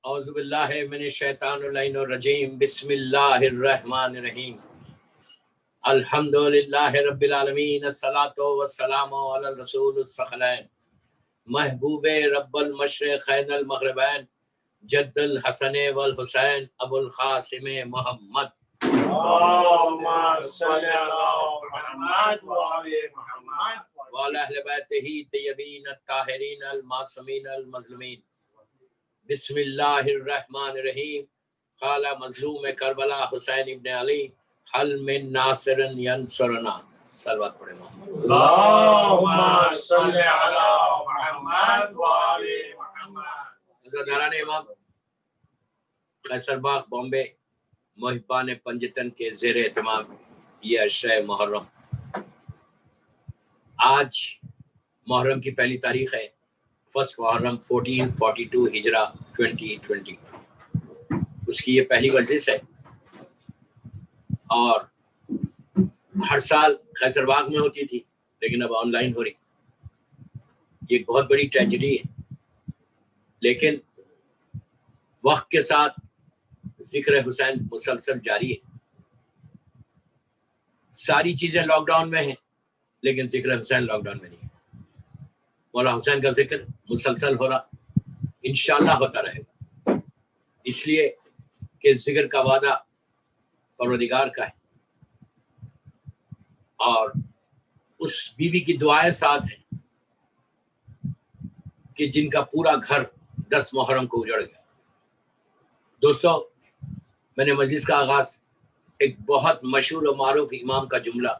اعوذ باللہ من الشیطان اللعین الرجیم بسم اللہ الرحمن الرحیم الحمدللہ رب العالمین الصلاۃ والسلام علی الرسول الثقلین محبوب رب المشرقین المغربین جد الحسن والحسین ابو القاسم محمد اللهم صل على محمد وعلى محمد وعلی اہل بیتہ الطیبین الطاہرین المعصومین المظلومین بسم اللہ الرحمن الرحیم قال مظلوم کربلا حسین ابن علی حل من ناصر ینصرنا صلوات پڑھیں محمد اللهم صل على محمد وعلى محمد عزاداران امام قیصر باغ بامبے محبان پنجتن کے زیر اہتمام یہ عشرہ محرم، آج محرم کی پہلی تاریخ ہے، فرسٹ محرم 1442 ہجرہ 2020، اس کی یہ پہلی مجلس ہے اور ہر سال قیصر باغ میں ہوتی تھی لیکن اب آن لائن ہو رہی۔ یہ ایک بہت بڑی ٹریجڈی ہے، لیکن وقت کے ساتھ ذکر حسین مسلسل جاری ہے۔ ساری چیزیں لاک ڈاؤن میں ہیں لیکن ذکر حسین لاک ڈاؤن میں نہیں ہے۔ مولا حسین کا ذکر مسلسل ہو رہا، انشاءاللہ ہوتا رہے گا، اس لیے کہ ذکر کا وعدہ پروردگار کا ہے اور اس بیوی کی دعائیں ساتھ ہیں کہ جن کا پورا گھر 10 محرم کو اجڑ گیا۔ دوستو، میں نے مجلس کا آغاز ایک بہت مشہور و معروف امام کا جملہ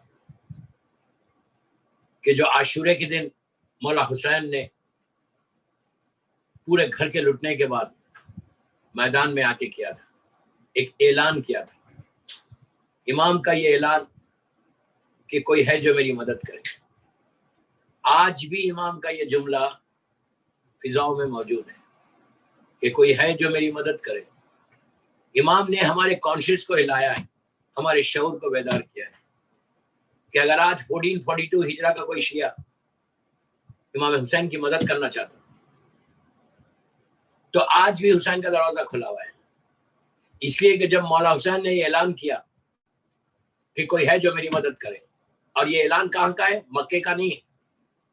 کہ جو عاشورے کے دن مولا حسین نے پورے گھر کے لٹنے کے بعد میدان میں آ کے کیا تھا، ایک اعلان کیا تھا امام کا، یہ اعلان کہ کوئی ہے جو میری مدد کرے۔ آج بھی امام کا یہ جملہ فضاؤں میں موجود ہے کہ کوئی ہے جو میری مدد کرے۔ امام نے ہمارے کانشیس کو ہلایا ہے، ہمارے شعور کو بیدار کیا ہے کہ اگر آج 1442 ہجرہ کا کوئی شیعہ امام حسین کی مدد کرنا چاہتا تو آج بھی حسین کا دروازہ کھلا ہوا ہے، اس لیے کہ جب مولا حسین نے یہ اعلان کیا کہ کوئی ہے جو میری مدد کرے، اور یہ اعلان کہاں کا ہے؟ مکے کا نہیں ہے،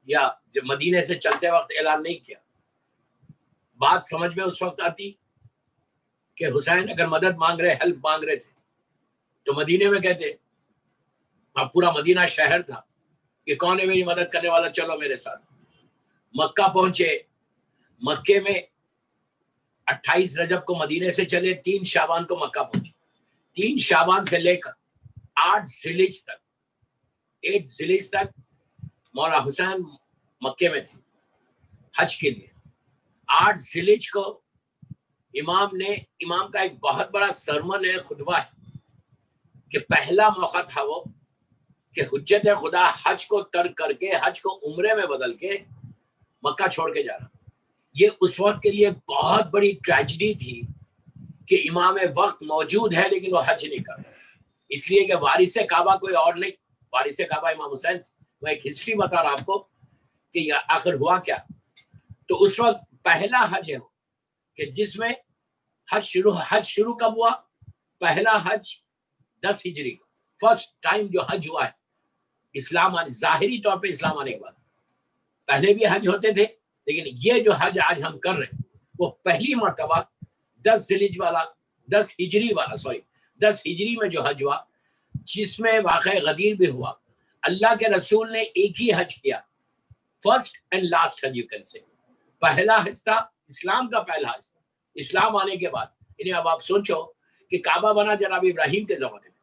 یا جب مدینے سے چلتے وقت اعلان نہیں کیا۔ بات سمجھ میں اس وقت آتی کہ حسین اگر مدد مانگ رہے، ہیلپ مانگ رہے تھے تو مدینے میں کہتے، اب پورا مدینہ شہر تھا کہ کون ہے میری مدد کرنے والا، چلو میرے ساتھ۔ مکہ پہنچے، مکے میں 28 رجب کو مدینے سے چلے، 3 شعبان کو مکہ پہنچے۔ 3 شعبان سے لے کر 8 ذیلحج تک مولا حسین مکے میں تھے حج کے لیے۔ 8 ذیلحج کو امام کا ایک بہت بڑا سرمن ہے، خطبہ ہے کہ پہلا موقع تھا وہ کہ حجت خدا حج کو ترک کر کے، حج کو عمرے میں بدل کے مکہ چھوڑ کے جا رہا۔ یہ اس وقت کے لیے بہت بڑی ٹریجڈی تھی کہ امام وقت موجود ہے لیکن وہ حج نہیں کر رہا، اس لیے کہ وارث کعبہ کوئی اور نہیں، وارث کعبہ امام حسین تھے۔ میں ایک ہسٹری بتا رہا آپ کو کہ آخر ہوا کیا۔ تو اس وقت پہلا حج ہے کہ جس میں حج شروع کب ہوا؟ پہلا حج 10 ہجری کو، فرسٹ ٹائم جو حج ہوا ہے اسلام آنے، ظاہری طور پہ اسلام آنے کے بعد۔ پہلے بھی حج ہوتے تھے لیکن یہ جو حج آج ہم کر رہے ہیں وہ پہلی مرتبہ 10 ہجری میں جو حج ہوا، جس میں واقع غدیر بھی ہوا۔ اللہ کے رسول نے ایک ہی حج کیا، first and last Hajj, you can say. پہلا حج تھا اسلام کا، پہلا حج تھا اسلام آنے کے بعد۔ یعنی اب آپ سوچو کہ کعبہ بنا جناب ابراہیم کے زمانے میں،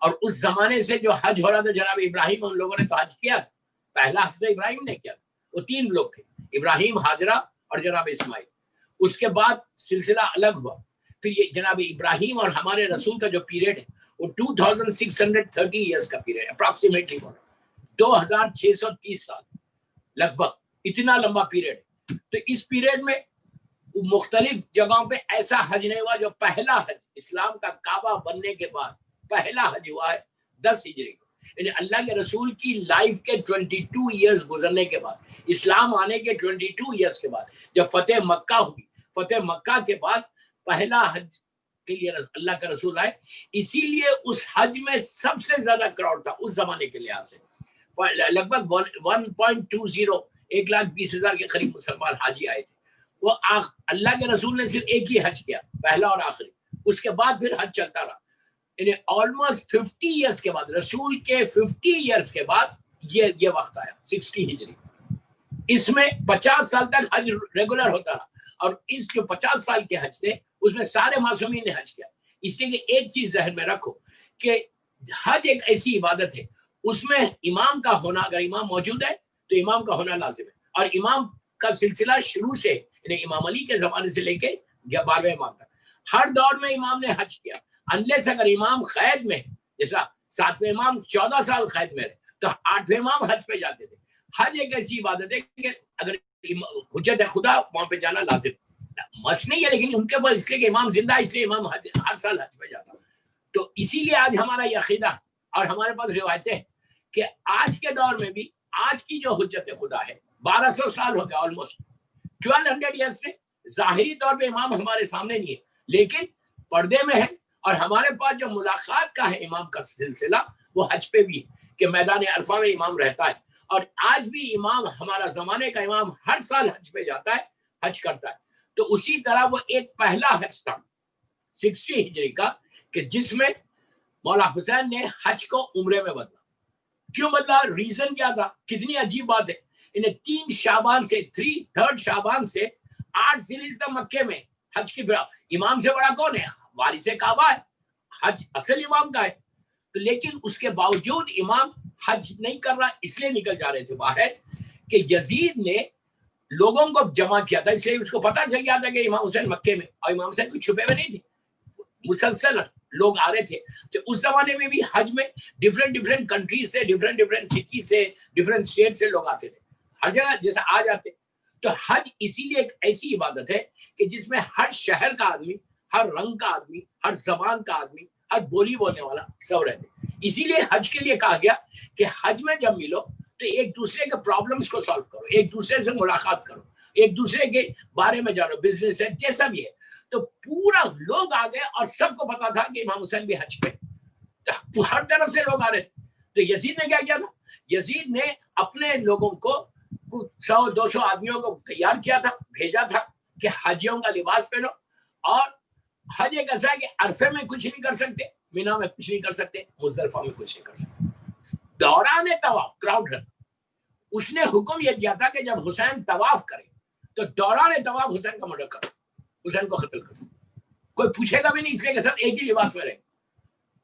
اور اس زمانے سے جو حج ہو رہا تھا جناب ابراہیم، ان لوگوں نے تو حج کیا تھا۔ پہلا حج تو ابراہیم نے کیا تھا، وہ 3 لوگ تھے، ابراہیم، ہاجرہ اور جناب اسماعیل۔ اس کے بعد سلسلہ الگ ہوا، پھر یہ جناب ابراہیم اور ہمارے رسول کا جو پیریڈ ہے وہ 2630 ایئرس کا پیریڈ ہے، اپروکسیمیٹلی 2630 سال لگ بھگ، اتنا لمبا پیریڈ ہے۔ تو اس پیریڈ میں مختلف جگہوں پہ ایسا حج نہیں ہوا جو پہلا حج اسلام کا کعبہ بننے کے بعد پہلا حج ہوا ہے 10 ہجری کو۔ یعنی اللہ کے رسول کی لائف کے 22 ایئرز گزرنے کے بعد، اسلام آنے کے 22 ایئرز کے بعد، جب فتح مکہ ہوئی، فتح مکہ کے بعد پہلا حج کے لیے اللہ کا رسول آئے، اسی لیے اس حج میں سب سے زیادہ کراؤڈ تھا اس زمانے کے لحاظ سے، لگ بھگ 1.20 1,20,000 کے قریب مسلمان حاجی آئے تھے. وہ اللہ کے رسول نے صرف ایک ہی حج کیا، پہلا اور آخری، اس کے بعد پھر حج چلتا رہا. آلموسٹ 50 ایئرس کے بعد، رسول کے 50 ایئرس کے بعد یہ وقت آیا 60 ہجری. اس میں 50 سال تک حج ریگولر ہوتا رہا، اور اس جو 50 سال کے حج تھے اس میں سارے معصومین نے حج کیا. اس لیے کہ ایک چیز ذہن میں رکھو کہ حج ایک ایسی عبادت ہے، اس میں امام کا ہونا، اگر امام موجود ہے تو امام کا ہونا لازم ہے. اور امام کا سلسلہ شروع سے، یعنی امام علی کے زمانے سے لے کے 12ویں امام تک ہر دور میں امام نے حج کیا. انلیس اگر امام قید میں، جیسا 7ویں امام 14 سال قید میں رہے تو 8ویں امام حج پہ جاتے تھے. حج ایک ایسی عبادت ہے کہ اگر حجت خدا وہاں پہ جانا لازم، مس نہیں ہے، لیکن ان کے بعد اس لیے کہ امام زندہ ہے اس لیے امام ہر سال حج پہ جاتا. تو اسی لیے آج ہمارا یہ عقیدہ اور ہمارے پاس روایتیں ہیں کہ آج کے دور میں بھی آج کی جو حجت خدا ہے 1200 سال ہو گیا، آلموسٹ 1200 ایئرس سے. ظاہری طور پہ امام ہمارے سامنے نہیں ہے لیکن پردے میں ہے، اور ہمارے پاس جو ملاقات کا ہے امام کا سلسلہ وہ حج پہ بھی ہے کہ میدان عرفہ میں امام رہتا ہے. اور آج بھی امام، ہمارا زمانے کا امام ہر سال حج پہ جاتا ہے، حج کرتا ہے. تو اسی طرح وہ ایک پہلا حج تھا 60 ہجری کا کہ جس میں مولا حسین نے حج کو عمرے میں بدلا. کیوں بدلا؟ ریزن کیا تھا؟ کتنی عجیب بات ہے. انہیں 3 شعبان سے 3 شعبان سے 8 ذوالحجہ مکے میں حج کی امام سے بڑا کون ہے؟ وارث کعبہ ہے، حج اصل امام کا ہے. لیکن اس کے باوجود امام حج نہیں کر رہا، اس لیے نکل جا رہے تھے باہر کہ یزید نے لوگوں کو جمع کیا تھا. اس لیے اس کو پتا چل گیا تھا کہ امام حسین مکے میں، اور امام حسین کوئی چھپے ہوئے نہیں تھے، مسلسل لوگ آ رہے تھے. تو اس زمانے میں بھی حج میں ڈفرینٹ کنٹریز سے، ڈفرینٹ سٹی سے، ڈفرینٹ اسٹیٹ سے لوگ آتے تھے، ہر جگہ جیسا آ جاتے. تو حج اسی لیے ایک ایسی عبادت ہے کہ جس میں ہر شہر کا آدمی، ہر رنگ کا آدمی، ہر زبان کا آدمی، ہر بولی بولنے والا سب رہتے. اسی لیے حج کے لیے کہا گیا کہ حج میں جب ملو تو ایک دوسرے کے پرابلمس کو سالو کرو، ایک دوسرے سے ملاقات کرو، ایک دوسرے کے بارے میں جانو، بزنس ہے جیسا بھی ہے. تو پورا لوگ آ گئے اور سب کو پتا تھا کہ امام حسین بھی حج پہ، ہر طرف سے لوگ آ رہے تھے. تو یزید نے کیا کیا تھا؟ یزید نے اپنے لوگوں کو 100-200 آدمیوں کو تیار کیا تھا، بھیجا تھا کہ حاجیوں کا لباس پہنو. اور حج ایک ایسا ہے کہ عرفے میں کچھ نہیں کر سکتے، مینا میں کچھ نہیں کر سکتے، مزدلفہ میں کچھ نہیں کر سکتے. دوران طواف کراؤڈ رہتا. اس نے حکم یہ دیا تھا کہ جب حسین طواف کرے تو دوران طواف حسین کا مرڈر کرو، حسین کو قتل کرو. کوئی پوچھے گا بھی نہیں، اس لیے کہ سب ایک ہی لباس میں رہے.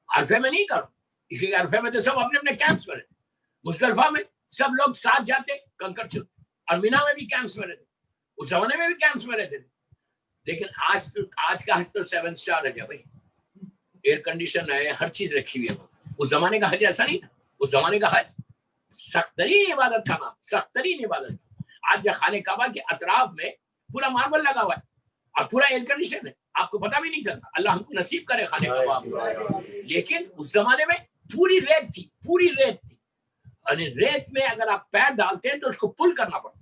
عرفے میں نہیں کرو، اس لیے کہ عرفے میں تو سب اپنے اپنے کیمپس میں رہتے، مزدلفہ میں سب لوگ ساتھ جاتے کنکر چلتے، اور مینا میں بھی کیمپس میں رہتے، اس زمانے میں بھی کیمپس میں رہتے تھے. لیکن آج کا حج تو 7 سٹار ہے بھائی، ایئر کنڈیشن ہے، ہر چیز رکھی ہوئی ہے. اس زمانے کا حج ایسا نہیں تھا. اس زمانے کا حج سخت ترین عبادت تھا، سخت ترین عبادت تھا. آج خانہ کعبہ کے اطراف میں پورا ماربل لگا ہوا ہے اور پورا ایئر کنڈیشن ہے، آپ کو پتا بھی نہیں چلتا. اللہ ہم کو نصیب کرے خانہ کعبہ. لیکن اس زمانے میں پوری ریت تھی، پوری ریت تھی. یعنی ریت میں اگر آپ پیر ڈالتے ہیں تو اس کو پل کرنا پڑتا،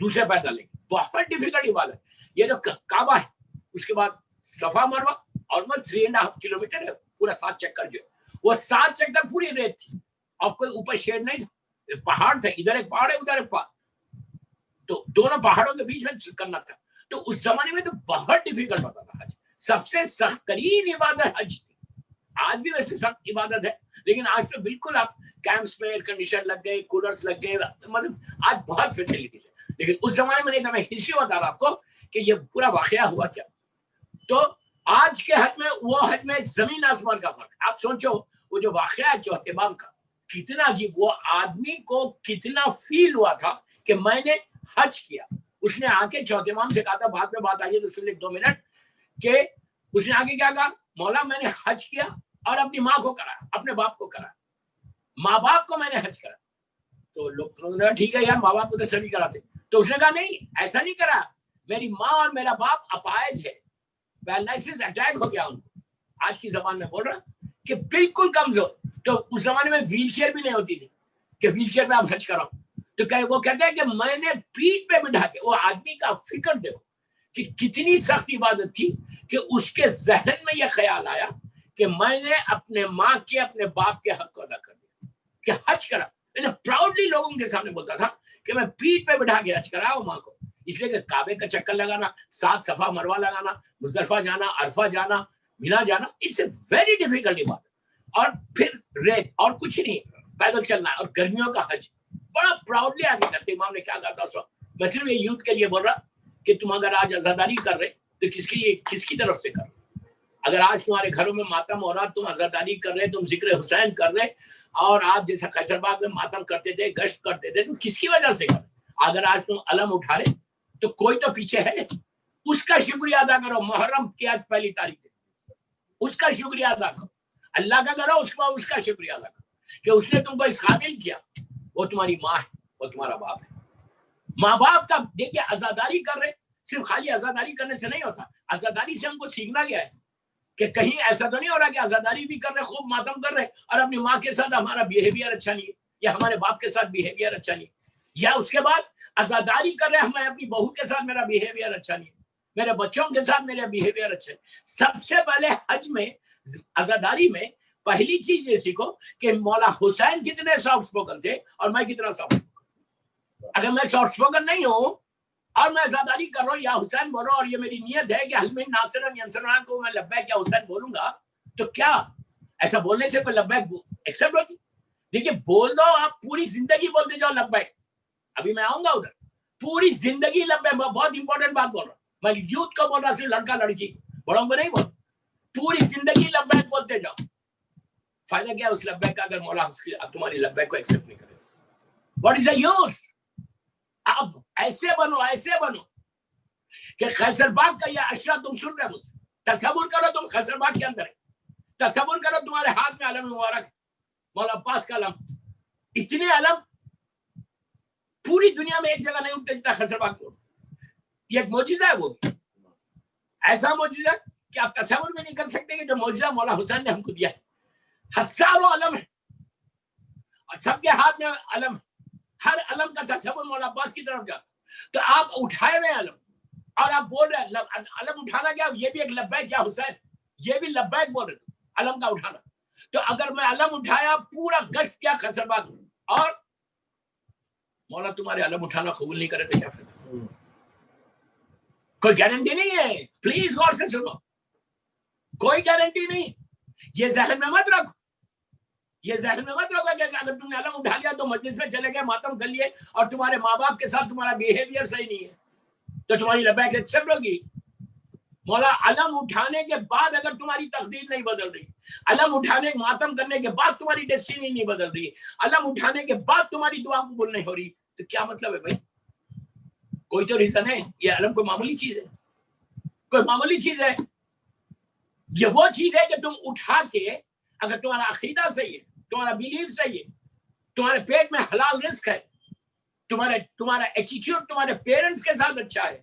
دوسرے پیر ڈالیں گے. بہت ڈیفیکلٹ عبادت. یہ جو کعبہ ہے، اس کے بعد صفا مروہ آلموسٹ 3.5 کلومیٹر ہے، پورا 7 چکر جو ہے، وہ 7 چکر پوری ریت تھی اور کوئی اوپر شیڈ نہیں تھا. پہاڑ تھا، ادھر ایک پہاڑ ہے ادھر ایک پہاڑ، تو دونوں پہاڑوں کے بیچ میں کرنا تھا. تو اس زمانے میں تو بہت ڈیفیکلٹ ہوتا تھا حج. سب سے سخت ترین عبادت حج تھی. آج بھی ویسے سخت عبادت ہے، لیکن آج تو بالکل آپ کیمپس میں ایئر کنڈیشن لگ گئے، کولرز لگ گئے، مطلب آج بہت فیسلٹیز ہے. لیکن اس زمانے میں نہیں تھا. میں ہسٹری بتا رہا آپ کو کہ یہ پورا واقعہ ہوا کیا. تو آج کے حج میں وہ حج میں زمین آسمان کا فرق. آپ سوچو وہ جو واقعہ ہے چوتھے امام کا کتنا عجیب، وہ آدمی کو کتنا فیل ہوا تھا کہ میں نے حج کیا. اس نے آ کے چوتھے امام سے کہا تھا، بعد میں بات آئیے تو سن لے 2 منٹ، کہ اس نے آگے کیا کہا، مولا میں نے حج کیا اور اپنی ماں کو کرایا، اپنے باپ کو کرایا، ماں باپ کو میں نے حج کرا. تو لوگ نے ٹھیک ہے یار، ماں باپ کو تو سبھی کراتے. تو اس نے کہا نہیں، ایسا نہیں کرا، میری ماں اور میرا باپ اپائج ہے، پیرالائسس اٹیک ہو گیا ان کو. آج کی زبان میں بول رہا کہ بالکل کمزور. تو اس زمانے میں ویل چیئر بھی نہیں ہوتی تھی کہ ویل چیئر پہ آپ حج کراؤ. تو وہ کہتے ہیں کہ میں نے پیٹھ پہ بٹھا کے، وہ آدمی کا فکر دیکھو کہ کتنی سخت عبادت تھی کہ اس کے ذہن میں یہ خیال آیا کہ میں نے اپنے ماں کے اپنے باپ کے حق کو ادا کر دیا کہ حج کرا. میں نے پراؤڈلی لوگوں کے سامنے بولتا تھا کہ میں پیٹھ پہ بٹھا کے حج کراؤں ماں کو، اس لیے کہ کعبے کا چکر لگانا، 7 صفا مروہ لگانا، مزدلفہ جانا، عرفہ جانا، مینا جانا، اٹس اے ویری ڈیفیکلٹ بات. اور پھر ریت اور کچھ نہیں، پیدل چلنا اور گرمیوں کا حج بڑا پراؤڈلی آگے کرتے. امام نے کیا کہا تھا سو، میں صرف یہ یوتھ کے لیے بول رہا کہ تم اگر آج عزاداری کر رہے تو کس کی طرف سے کر رہے؟ اگر آج تمہارے گھروں میں ماتم ہو رہا، تم عزاداری کر رہے، تم ذکر حسین کر رہے، اور آپ جیسا قیصر باغ میں ماتم کرتے تھے، گشت کرتے تھے، تو کس کی وجہ سے کر رہے؟ اگر آج تم علم اٹھا رہے تو کوئی تو پیچھے ہے، اس کا شکریہ ادا کرو. محرم کی آج پہلی تاریخ ہے، اس کا شکریہ ادا کرو. اللہ کا کرو، اس کا شکریہ ادا کرو کہ اس نے تم کو اس قابل کیا. وہ تمہاری ماں ہے، وہ تمہارا باپ ہے. ماں باپ کا دیکھیے عزاداری کر رہے، صرف خالی عزاداری کرنے سے نہیں ہوتا. عزاداری سے ہم کو سیکھنا کیا ہے کہ کہیں ایسا تو نہیں ہو رہا کہ عزاداری بھی کر رہے، خوب ماتم کر رہے، اور اپنی ماں کے ساتھ ہمارا بیہیویئر اچھا نہیں ہے، یا ہمارے باپ کے ساتھ بیہیویئر اچھا نہیں ہے، یا اس کے بعد عزاداری کر رہے ہمیں اپنی بہو کے ساتھ میرا بیہیویئر اچھا نہیں ہے، میرے بچوں کے ساتھ میرا بیہیویئر اچھا ہے. سب سے پہلے حج میں، عزاداری میں پہلی چیز یہ سیکھو کہ مولا حسین کتنے سافٹ اسپوکن تھے اور میں کتنا سافٹ اسپوکن. اگر میں سافٹ اسپوکن نہیں ہوں اور میں عزاداری کر رہا ہوں یا حسین بول رہا ہوں، اور یہ میری نیت ہے کہ حل من ناصرن ینصرنا کو میں لبیک یا حسین بولوں گا، تو کیا ایسا بولنے سے کوئی لبیک ایکسپٹ ہوتی؟ دیکھیے بول دو، آپ پوری زندگی بولتے جاؤ لبیک. ابھی میں آؤں گا ادھر، پوری زندگی لبیک. بہت امپورٹنٹ بات بول رہا ہوں میں، یوتھ کو بول رہا، صرف لڑکا لڑکی بڑوں کو نہیں بول. پوری زندگی لبیک بولتے جاؤ. فائدہ کیا اس لبیک کا اگر مولا تمہاری لبیک کو ایکسپٹ نہیں کرے؟ What is a use? اب ایسے بنو کہ خیصر باغ کا یہ اشیاء تم سن رہے مجھ سے. تصور کرو تم خیصر باغ کے اندر ہے، تصور کرو تمہارے ہاتھ میں علم مبارک، مولا عباس کا علم. اتنے علم پوری دنیا میں ایک جگہ نہیں اٹھتے جتنا خیصر باغ میں اٹھتے. یہ ایک معجزہ ہے، وہ ایسا معجزہ کہ آپ تصور میں نہیں کر سکتے کہ جو معجزہ مولا حسین نے ہم کو دیا ہے. ہزاروں علم ہے اور سب کے ہاتھ میں علم، ہر علم کا تصور مولا عباس کی طرف جاتا. تو آپ اٹھائے ہوئے علم اور آپ بول رہے ہیں علم اٹھانا کیا؟ یہ بھی ایک لبیک کیا حسین، یہ بھی لبیک بول رہے تھے علم کا اٹھانا. تو اگر میں علم اٹھایا، پورا گشت کیا خیصر باغ اور مولا تمہارے علم اٹھانا قبول نہیں کرے تو کیا فائدہ؟ کوئی گارنٹی نہیں ہے. پلیز غور سے سنو، کوئی گارنٹی نہیں. یہ ذہن میں مت رکھو، یہ ذہن میں مت رکھو کہ اگر تم نے علم اٹھا لیا تو مسجد میں چلے گئے، ماتم کر لیے، اور تمہارے ماں باپ کے ساتھ تمہارا بیہیویئر صحیح نہیں ہے تو تمہاری لبیک ایکسپٹ ہوگی. مولا علم اٹھانے کے بعد اگر تمہاری تقدیر نہیں بدل رہی، علم اٹھانے ماتم کرنے کے بعد تمہاری ڈیسٹینی نہیں بدل رہی، علم اٹھانے کے بعد تمہاری دعا قبول نہیں ہو رہی، تو کیا مطلب ہے بھائی؟ کوئی تو ریزن ہے. یہ علم کوئی معمولی چیز ہے؟ کوئی معمولی چیز ہے؟ یہ وہ چیز ہے کہ تم اٹھا کے، اگر تمہارا عقیدہ صحیح ہے، تمہارا بیلیف صحیح ہے، تمہارے پیٹ میں حلال رزق ہے، تمہارا ایٹیٹیوڈ تمہارے پیرنٹس کے ساتھ اچھا ہے،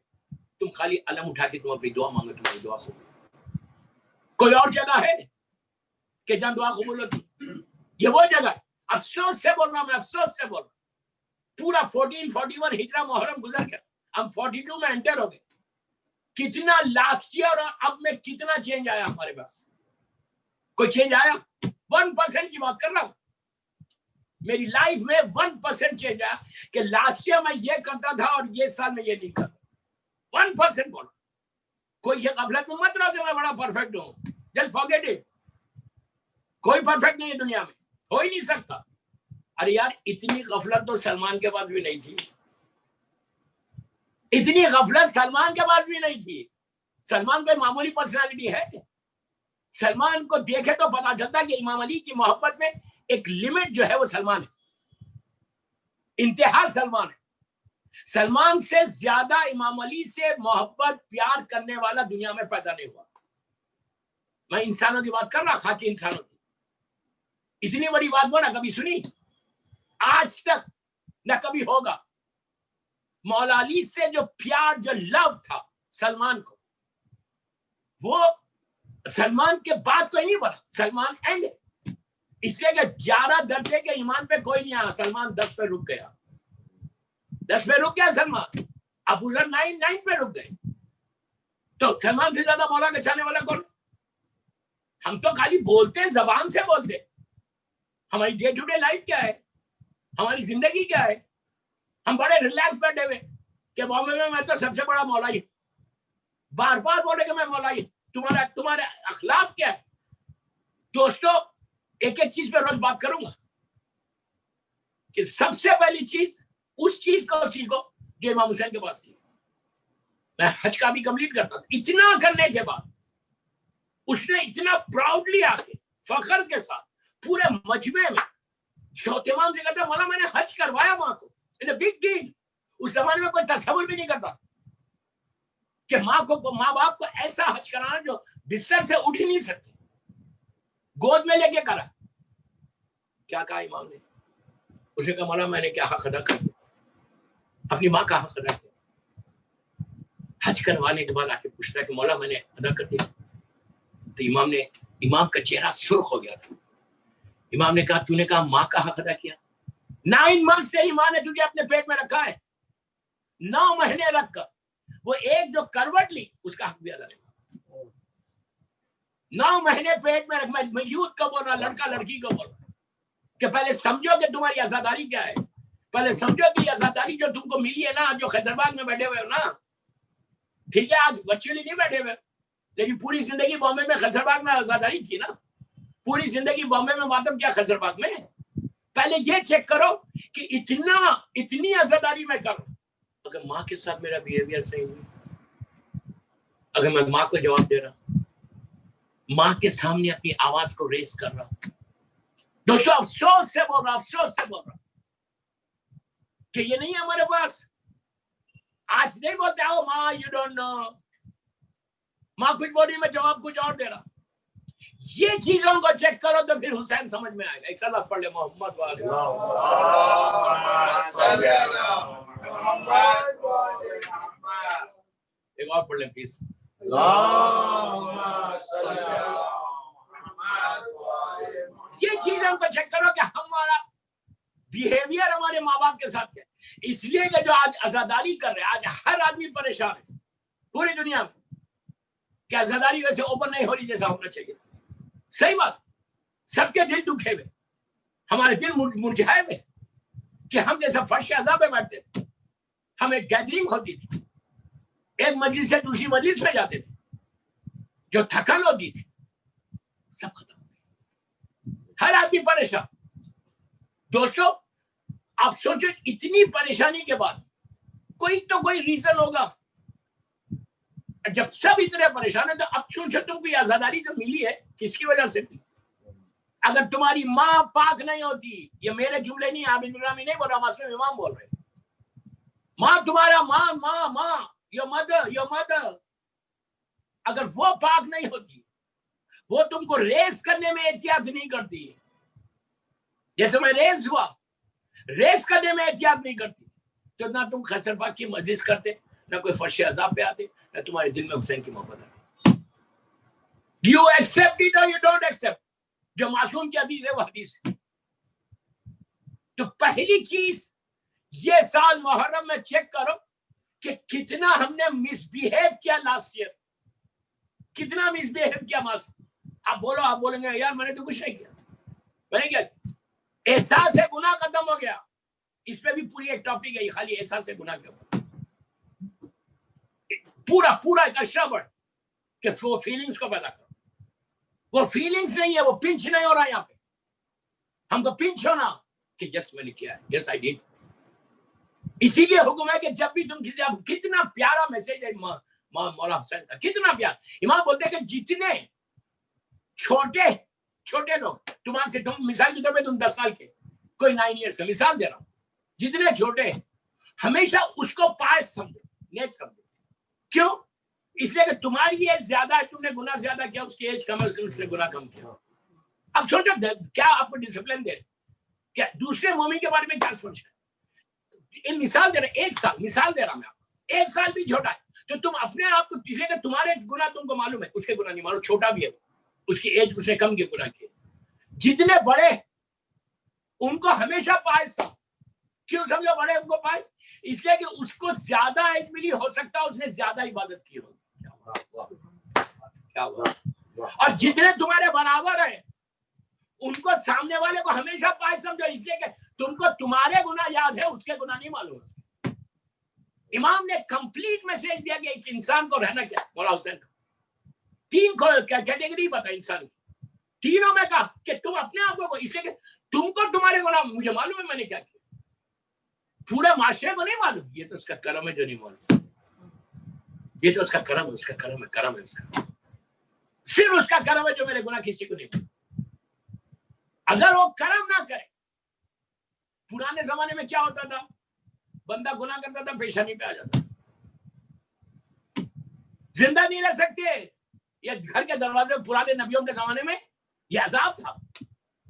تم خالی علم اٹھا کے تم اپنی دعا مانگو، تمہاری دعا قبول. کوئی اور جگہ ہے کہ جہاں دعا قبول ہوتی؟ یہ وہ جگہ ہے. افسوس سے بول رہا ہوں میں، افسوس سے بول رہا ہوں. پورا 1441 ہجرہ محرم گزر گیا، ہم 42 میں انٹر ہو گئے. کتنا لاسٹ ایئر اور اب میں کتنا چینج آیا ہمارے پاس؟ کوئی چینج آیا؟ 1% کی بات کر رہا ہوں. میری لائف میں 1% چینج آیا کہ لاسٹ ایئر میں یہ کرتا تھا اور یہ سال میں یہ نہیں کرتا. 1% بول. کوئی یہ غفلت میں مت رہا کہ میں بڑا پرفیکٹ ہوں. Just forget it. کوئی پرفیکٹ نہیں ہے دنیا میں، ہو ہی نہیں سکتا. ارے یار اتنی غفلت تو سلمان کے پاس بھی نہیں تھی، اتنی غفلت سلمان کے پاس بھی نہیں تھی. سلمان کوئی معمولی پرسنالٹی ہے؟ سلمان کو دیکھے تو پتا چلتا کہ امام علی کی محبت میں ایک لمٹ جو ہے وہ سلمان ہے، انتہا سلمان ہے. سلمان سے زیادہ امام علی سے محبت پیار کرنے والا دنیا میں پیدا نہیں ہوا. میں انسانوں کی بات کر رہا، خاکی انسانوں کی. اتنی بڑی بات وہ نہ کبھی سنی آج تک، نہ کبھی ہوگا. مولا علی سے جو پیار، جو لو تھا سلمان کو، وہ سلمان کے بعد تو ہی نہیں بنا. سلمان اینڈ، اس لیے کہ 11 درجے کے ایمان پہ کوئی نہیں آیا، سلمان 10 پہ رک گیا. 10 پہ رک گیا سلمان. ابو ذر 9 پہ رک گئے. تو سلمان سے زیادہ مولا کا چاہنے والا کون؟ ہم تو خالی بولتے ہیں، زبان سے بولتے ہیں. ہماری ڈے ٹو ڈے لائف کیا ہے، ہماری زندگی کیا ہے؟ ہم بڑے ریلیکس بیٹھے ہوئے کہ بامبے میں تو سب سے بڑا مولا ہی، بار بار بولے کہ میں مولا ہی. تمہارا اخلاق کیا ہے؟ دوستو ایک ایک چیز پہ روز بات کروں گا کہ سب سے پہلی چیز اس چیز کو سیکھو جو امام حسین کے پاس تھی. میں حج کا بھی کمپلیٹ کرتا تھا. اتنا کرنے کے بعد اس نے اتنا پراؤڈلی آ کے فخر کے ساتھ پورے مجمع میں چوتھے امام سے کہتا مولا میں نے حج کروایا ماں کو. Big deal. اس زمانے میں کوئی تصور بھی نہیں کرتا کہ ماں باپ کو ایسا حج کرانا جو بستر سے اٹھ ہی نہیں سکتے، گود میں لے کے کرا. کیا کہا امام نے؟ اسے کہا مولا میں نے کیا حق ادا کر اپنی ماں کا حق ادا کیا. حج کروانے کے بعد آ کے پوچھتا ہے کہ مولا میں نے ادا کر دیا. تو امام کا چہرہ سرخ ہو گیا تھا. امام نے کہا تو نے کہا ماں کا حق ادا کیا؟ 9 months تیری ماں نے تجھے اپنے پیٹ میں رکھا ہے، 9 مہینے رکھ کر وہ ایک جو کروٹ لی اس کا حق بھی ادا نہیں. 9 مہینے پیٹ میں رکھ. میں یوتھ کو بول رہا، لڑکا لڑکی کو بول رہا کہ پہلے سمجھو کہ تمہاری آزاداری کیا ہے. پہلے سمجھو کہ یہ آزاداری جو تم کو ملی ہے نا، جو خیزرباغ میں بیٹھے ہوئے ہو نا، ٹھیک ہے آج ورچولی نہیں بیٹھے ہوئے لیکن پوری زندگی بامبے میں خیزرباغ میں آزاداری تھی نا. پوری زندگی بامبے میں ماتم کیا خیزرباغ میں. پہلے یہ چیک کرو کہ اتنی آزاداری میں کروں. اگر ماں کے ساتھ میرا بیہیویئر صحیح نہیں، اگر میں ماں کو جواب دے رہا، ماں کے سامنے اپنی آواز کو ریز کر رہا. دوستو افسوس سے بول رہا کہ یہ نہیں ہے ہمارے پاس. آج نہیں بولتے ہو ماں یو ڈونٹ نو، ماں کچھ بولی میں جواب کچھ اور دے رہا. یہ چیزوں کو چیک کرو تو پھر حسین سمجھ میں آئے گا. ایک صلاۃ پڑھ لے محمد والے. ایک اور پڑھ لیں پلیز. یہ چیزوں کو چیک کرو کہ ہمارا بیہیویئر ہمارے ماں باپ کے ساتھ کیا. اس لیے کہ جو آج عزاداری کر رہے ہیں، آج ہر آدمی پریشان ہے پوری دنیا میں کہ عزاداری ویسے اوپن نہیں ہو رہی جیسا ہونا چاہیے. صحیح بات، سب کے دل دکھے ہوئے، ہمارے دل مرجھائے ہوئے کہ ہم جیسا فرش عزا پہ بیٹھتے تھے، ہم ایک گیدرنگ ہوتی تھی، ایک مجلس سے دوسری مجلس میں جاتے تھے، جو تھکن ہوتی تھی سب ختم ہوتی. ہر آدمی پریشان. دوستو آپ سوچو اتنی پریشانی کے بعد کوئی تو کوئی ریزن ہوگا. جب سب اتنے پریشان ہیں تو اب سوچو تم کو یہ آزاداری جو ملی ہے کس کی وجہ سے ملی. اگر تمہاری ماں پاک نہیں ہوتی، یہ میرے جملے نہیں، عابد گرامی نہیں بول رہا، معصوم امام بول رہے. ماں تمہارا ماں your mother اگر وہ پاک نہیں ہوتی، وہ تم کو ریس کرنے میں احتیاط نہیں کرتی، جیسے میں ریس ہوا، ریس کرنے میں احتیاط نہیں کرتی، تو نہ تم خیسر پاک کی مجلس کرتے، نہ کوئی فرش عذاب پہ آتے، نہ تمہارے دل میں حسین کی محبت آتی. You accept it or you don't accept. جو معصوم کی حدیث ہے وہ حدیث ہے. تو پہلی چیز یہ سال محرم میں چیک کرو کہ کتنا ہم نے مس بیہیو کیا لاسٹ ایئر، کتنا مس بیہیو کیا ماس. آپ بولیں گے یار میں نے تو کچھ نہیں کیا. میں نے کیا؟ احساس گناہ ختم ہو گیا. اس پہ بھی پوری ایک ٹاپک ہے، خالی احساس گناہ کے اوپر پورا ایک اشرا بڑھ کہ وہ فیلنگز کو پیدا کرو. وہ فیلنگز نہیں ہے، وہ پنچ نہیں ہو رہا یہاں پہ. ہم کو پنچ ہونا کہ یس میں نے کیا ہے، یس آئی ڈیڈ. اسی لیے حکم ہے کہ جب بھی تم کسی، اب کتنا پیارا میسج ہے مولا حسین کا، کتنا پیارا. امام بولتے ہیں کہ جتنے چھوٹے لوگ تمہارے سے، تم مثال کے طور پہ تم 10 سال کے، کوئی 9 ایئرس کا مثال دے رہا ہوں، جتنے چھوٹے ہمیشہ اس کو پاس سمجھو، نیک سمجھو. کیوں؟ اس لیے کہ تمہاری ایج زیادہ ہے، تم نے گناہ زیادہ کیا، اس کی ایج کم ہے، اس نے گناہ کم کیا. اب سوچو کیا آپ کو ڈسپلن دے رہے، کیا دوسرے مومن کے بارے میں کیا سوچ رہے. مثال دے رہا، 1 سال مثال دے رہا میں آپ کو، 1 سال بھی چھوٹا ہے تو تم اپنے آپ کو، اس لیے کہ تمہارے گناہ تم کو معلوم ہے، اس کے گناہ نہیں معلوم. چھوٹا بھی ہے، اس کی ایج اس نے کم کے گناہ کیے. جتنے بڑے ان کو ہمیشہ پائز سمجھو. کیوں سمجھو بڑے ان کو پائز؟ اس لیے کہ اس کو زیادہ ایج ملی، ہو سکتا ہے اس نے زیادہ عبادت کی ہو. کیا بات. اور جتنے تمہارے برابر ہیں ان کو سامنے والے کو ہمیشہ پاک سمجھو, اس لیے کہ تم کو تمہارے گناہ یاد ہے, اس کے گناہ نہیں معلوم. امام نے کمپلیٹ میسج دیا کہ ایک انسان کو رہنا کیا. مولا حسین تین کیٹیگری بتا انسان کی, تینوں میں کہا کہ تم اپنے آپ کو, اس لیے کہ تم کو تمہارے گناہ مجھے معلوم ہے میں نے کیا کیا, پورے معاشرے کو نہیں معلوم. یہ تو اس کا کرم ہے جو نہیں معلوم, یہ تو اس کا کرم ہے, اس کا کرم ہے, کرم ہے اس کا, صرف اس کا کرم ہے جو میرے گناہ کسی کو نہیں معلوم. اگر وہ کرم نہ کرے, پرانے زمانے میں کیا ہوتا تھا, بندہ گناہ کرتا تھا پیشانی پہ آ جاتا, زندہ نہیں رہ سکتے. یہ گھر کے دروازے, پرانے نبیوں کے زمانے میں یہ عذاب تھا,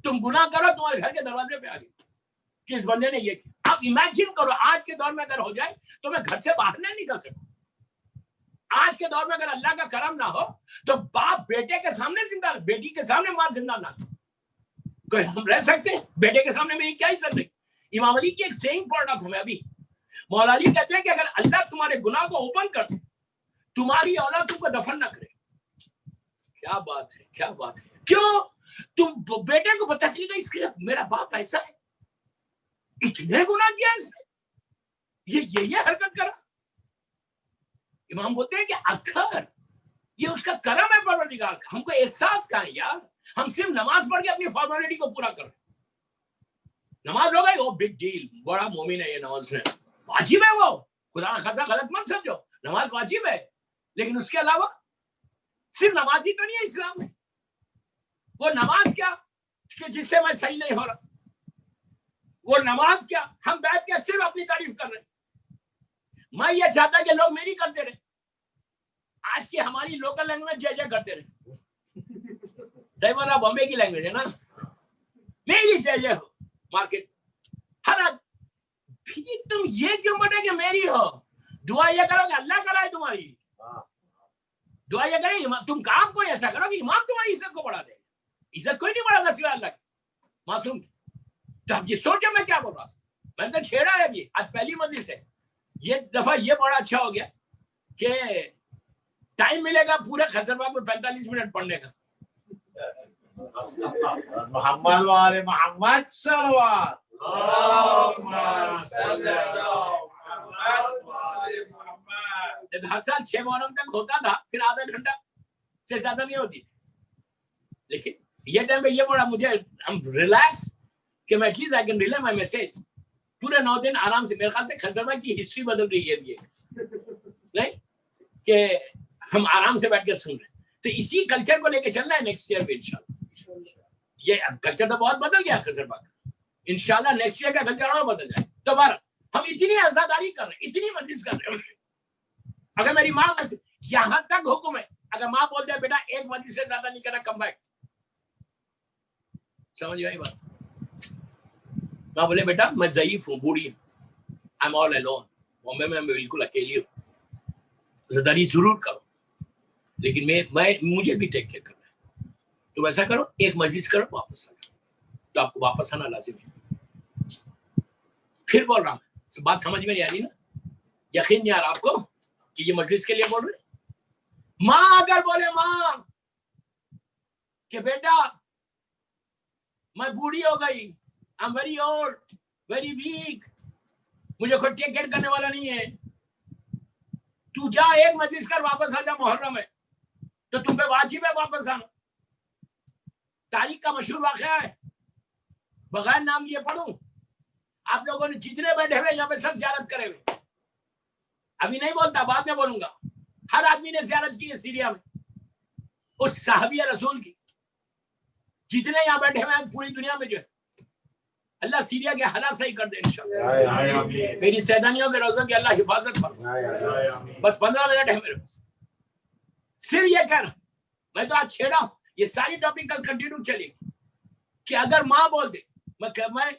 تم گناہ کرو تمہارے گھر کے دروازے پہ آ گئے کہ اس بندے نے یہ کیا. اب امیجن کرو آج کے دور میں اگر ہو جائے تو میں گھر سے باہر نہیں نکل سکوں. آج کے دور میں اگر اللہ کا کرم نہ ہو تو باپ بیٹے کے سامنے زندہ, بیٹی کے سامنے ماں زندہ نہ, کوئی ہم رہ سکتے ہیں؟ بیٹے کے سامنے میری کیا عزت ہے. امام علی کی ایک سینگ پڑھ رہا تھا میں ابھی, مولا علی کہتے ہیں کہ اگر اللہ تمہارے گناہ کو اوپن کر دے, تمہاری اولاد تم کو دفن نہ کرے. کیا بات ہے, کیا بات ہے. کیوں؟ تم بیٹے کو پتہ چلے گا اس کے میرا باپ ایسا ہے, اتنے گناہ کیا اس نے, یہ حرکت کرا. امام بولتے ہیں کہ اکثر یہ اس کا کرم ہے پروردگار کا. ہم کو احساس کا ہے یار, ہم صرف نماز پڑھ کے اپنی فارمیلٹی کو پورا کر رہے ہیں. نماز ہو گئی, وہ بگ ڈیل, بڑا مومن ہے یہ نماز ہے, واجب ہے وہ, خدا نخواستہ غلط مت سمجھو, نماز واجب ہے, لیکن اس کے علاوہ صرف نماز ہی تو نہیں ہے اسلام میں. وہ نماز کیا کہ جس سے میں صحیح نہیں ہو رہا, وہ نماز کیا ہم بیٹھ کے صرف اپنی تعریف کر رہے ہیں. میں یہ چاہتا کہ لوگ میری کرتے رہے, آج کی ہماری لوکل لینگویج جے کرتے رہے, صحیح بول رہا, بامبے کی لینگویج ہے نا, میری جے ہو مارکیٹ ہر آج. تم یہ کیوں بنے کہ میری ہو, دعا یہ کرو کہ اللہ کرائے تمہاری, دعا یہ کرے تم کام کو ایسا کرو کہ امام تمہاری عزت کو بڑھا دے. عزت کوئی نہیں بڑھا سوائے اللہ کی, معصوم کی. تو اب یہ سوچو میں کیا بول رہا تھا, میں نے تو چھیڑا ہے ابھی, آج پہلی مجلس ہے. یہ دفعہ یہ بڑا اچھا ہو گیا کہ ٹائم ملے گا پورے خزر باغ میں 45 منٹ پڑھنے کا. محمد والے محمد صلوات. ہر سال 6 محرم تک ہوتا تھا, پھر آدھا گھنٹہ سے زیادہ نہیں ہوتی تھی, لیکن یہ ٹائم پہ یہ بڑا مجھے ریلیکس کہ میں at least I can relay my message. پورے 9 دن آرام سے, میرے خیال سے خنزربا کی ہسٹری بدل رہی ہے ابھی نہیں کہ ہم آرام سے بیٹھ کے سن رہے ہیں. تو اسی کلچر کو لے کے چلنا ہے نیکسٹ ایئر میں انشاءاللہ. یہ کلچر تو بہت بدل گیا خنزربا کا, انشاءاللہ نیکسٹ ایئر کا کلچر اور بدل جائے. دوبارہ ہم اتنی عزاداری کر رہے ہیں, اتنی مجلس کر رہے ہیں. اگر میری ماں یہاں تک حکم ہے, اگر ماں بول دے بیٹا ایک مجلس سے زیادہ نہیں کرنا, کم بیک, سمجھ گئی بات. ماں بولے بیٹا میں ضعیف ہوں, بوڑھی ہوں, I am all alone, Bombay میں بالکل اکیلی ہوں, عزاداری ضرور کرو, لیکن میں مجھے بھی ٹیک کیئر کرنا ہے. تو ویسا کرو, ایک مجلس کرو, واپس آ جاؤ. تو آپ کو واپس آنا لازم ہے. پھر بول رہا ہوں, بات سمجھ میں نہیں آ رہی نا, یقین نہیں آ رہا آپ کو کہ یہ مجلس کے لیے بول رہے. ماں اگر بولے ماں کہ بیٹا میں بوڑھی ہو گئی, I'm very old, very weak, مجھے کوئی ٹیک کیئر کرنے والا نہیں ہے, تو جا ایک مجلس کر واپس آ جا محرم ہے, تو تم پہ واجب ہے واپس آنا. تاریخ کا مشہور واقعہ ہے, بغیر نام لیے پڑھوں, آپ لوگوں نے جتنے بیٹھے ہوئے یہاں پہ سب زیارت کرے ہوئے, ابھی نہیں بولتا, بعد میں بولوں گا. ہر آدمی نے زیارت کی ہے سیریا میں, اس صحابی رسول کی. جتنے یہاں بیٹھے ہوئے ہیں پوری دنیا میں جو ہے, اللہ سیریا کے حالات صحیح کر دے انشاءاللہ. میری سیدانیوں کے روزوں کی اللہ حفاظت فرمائے. بس 15 منٹ ہے میرے پاس, صرف یہ کہنا, میں تو آج چھیڑا ہوں, یہ ساری ٹاپک کل کنٹینیو چلے گی کہ اگر ماں بول دے, میں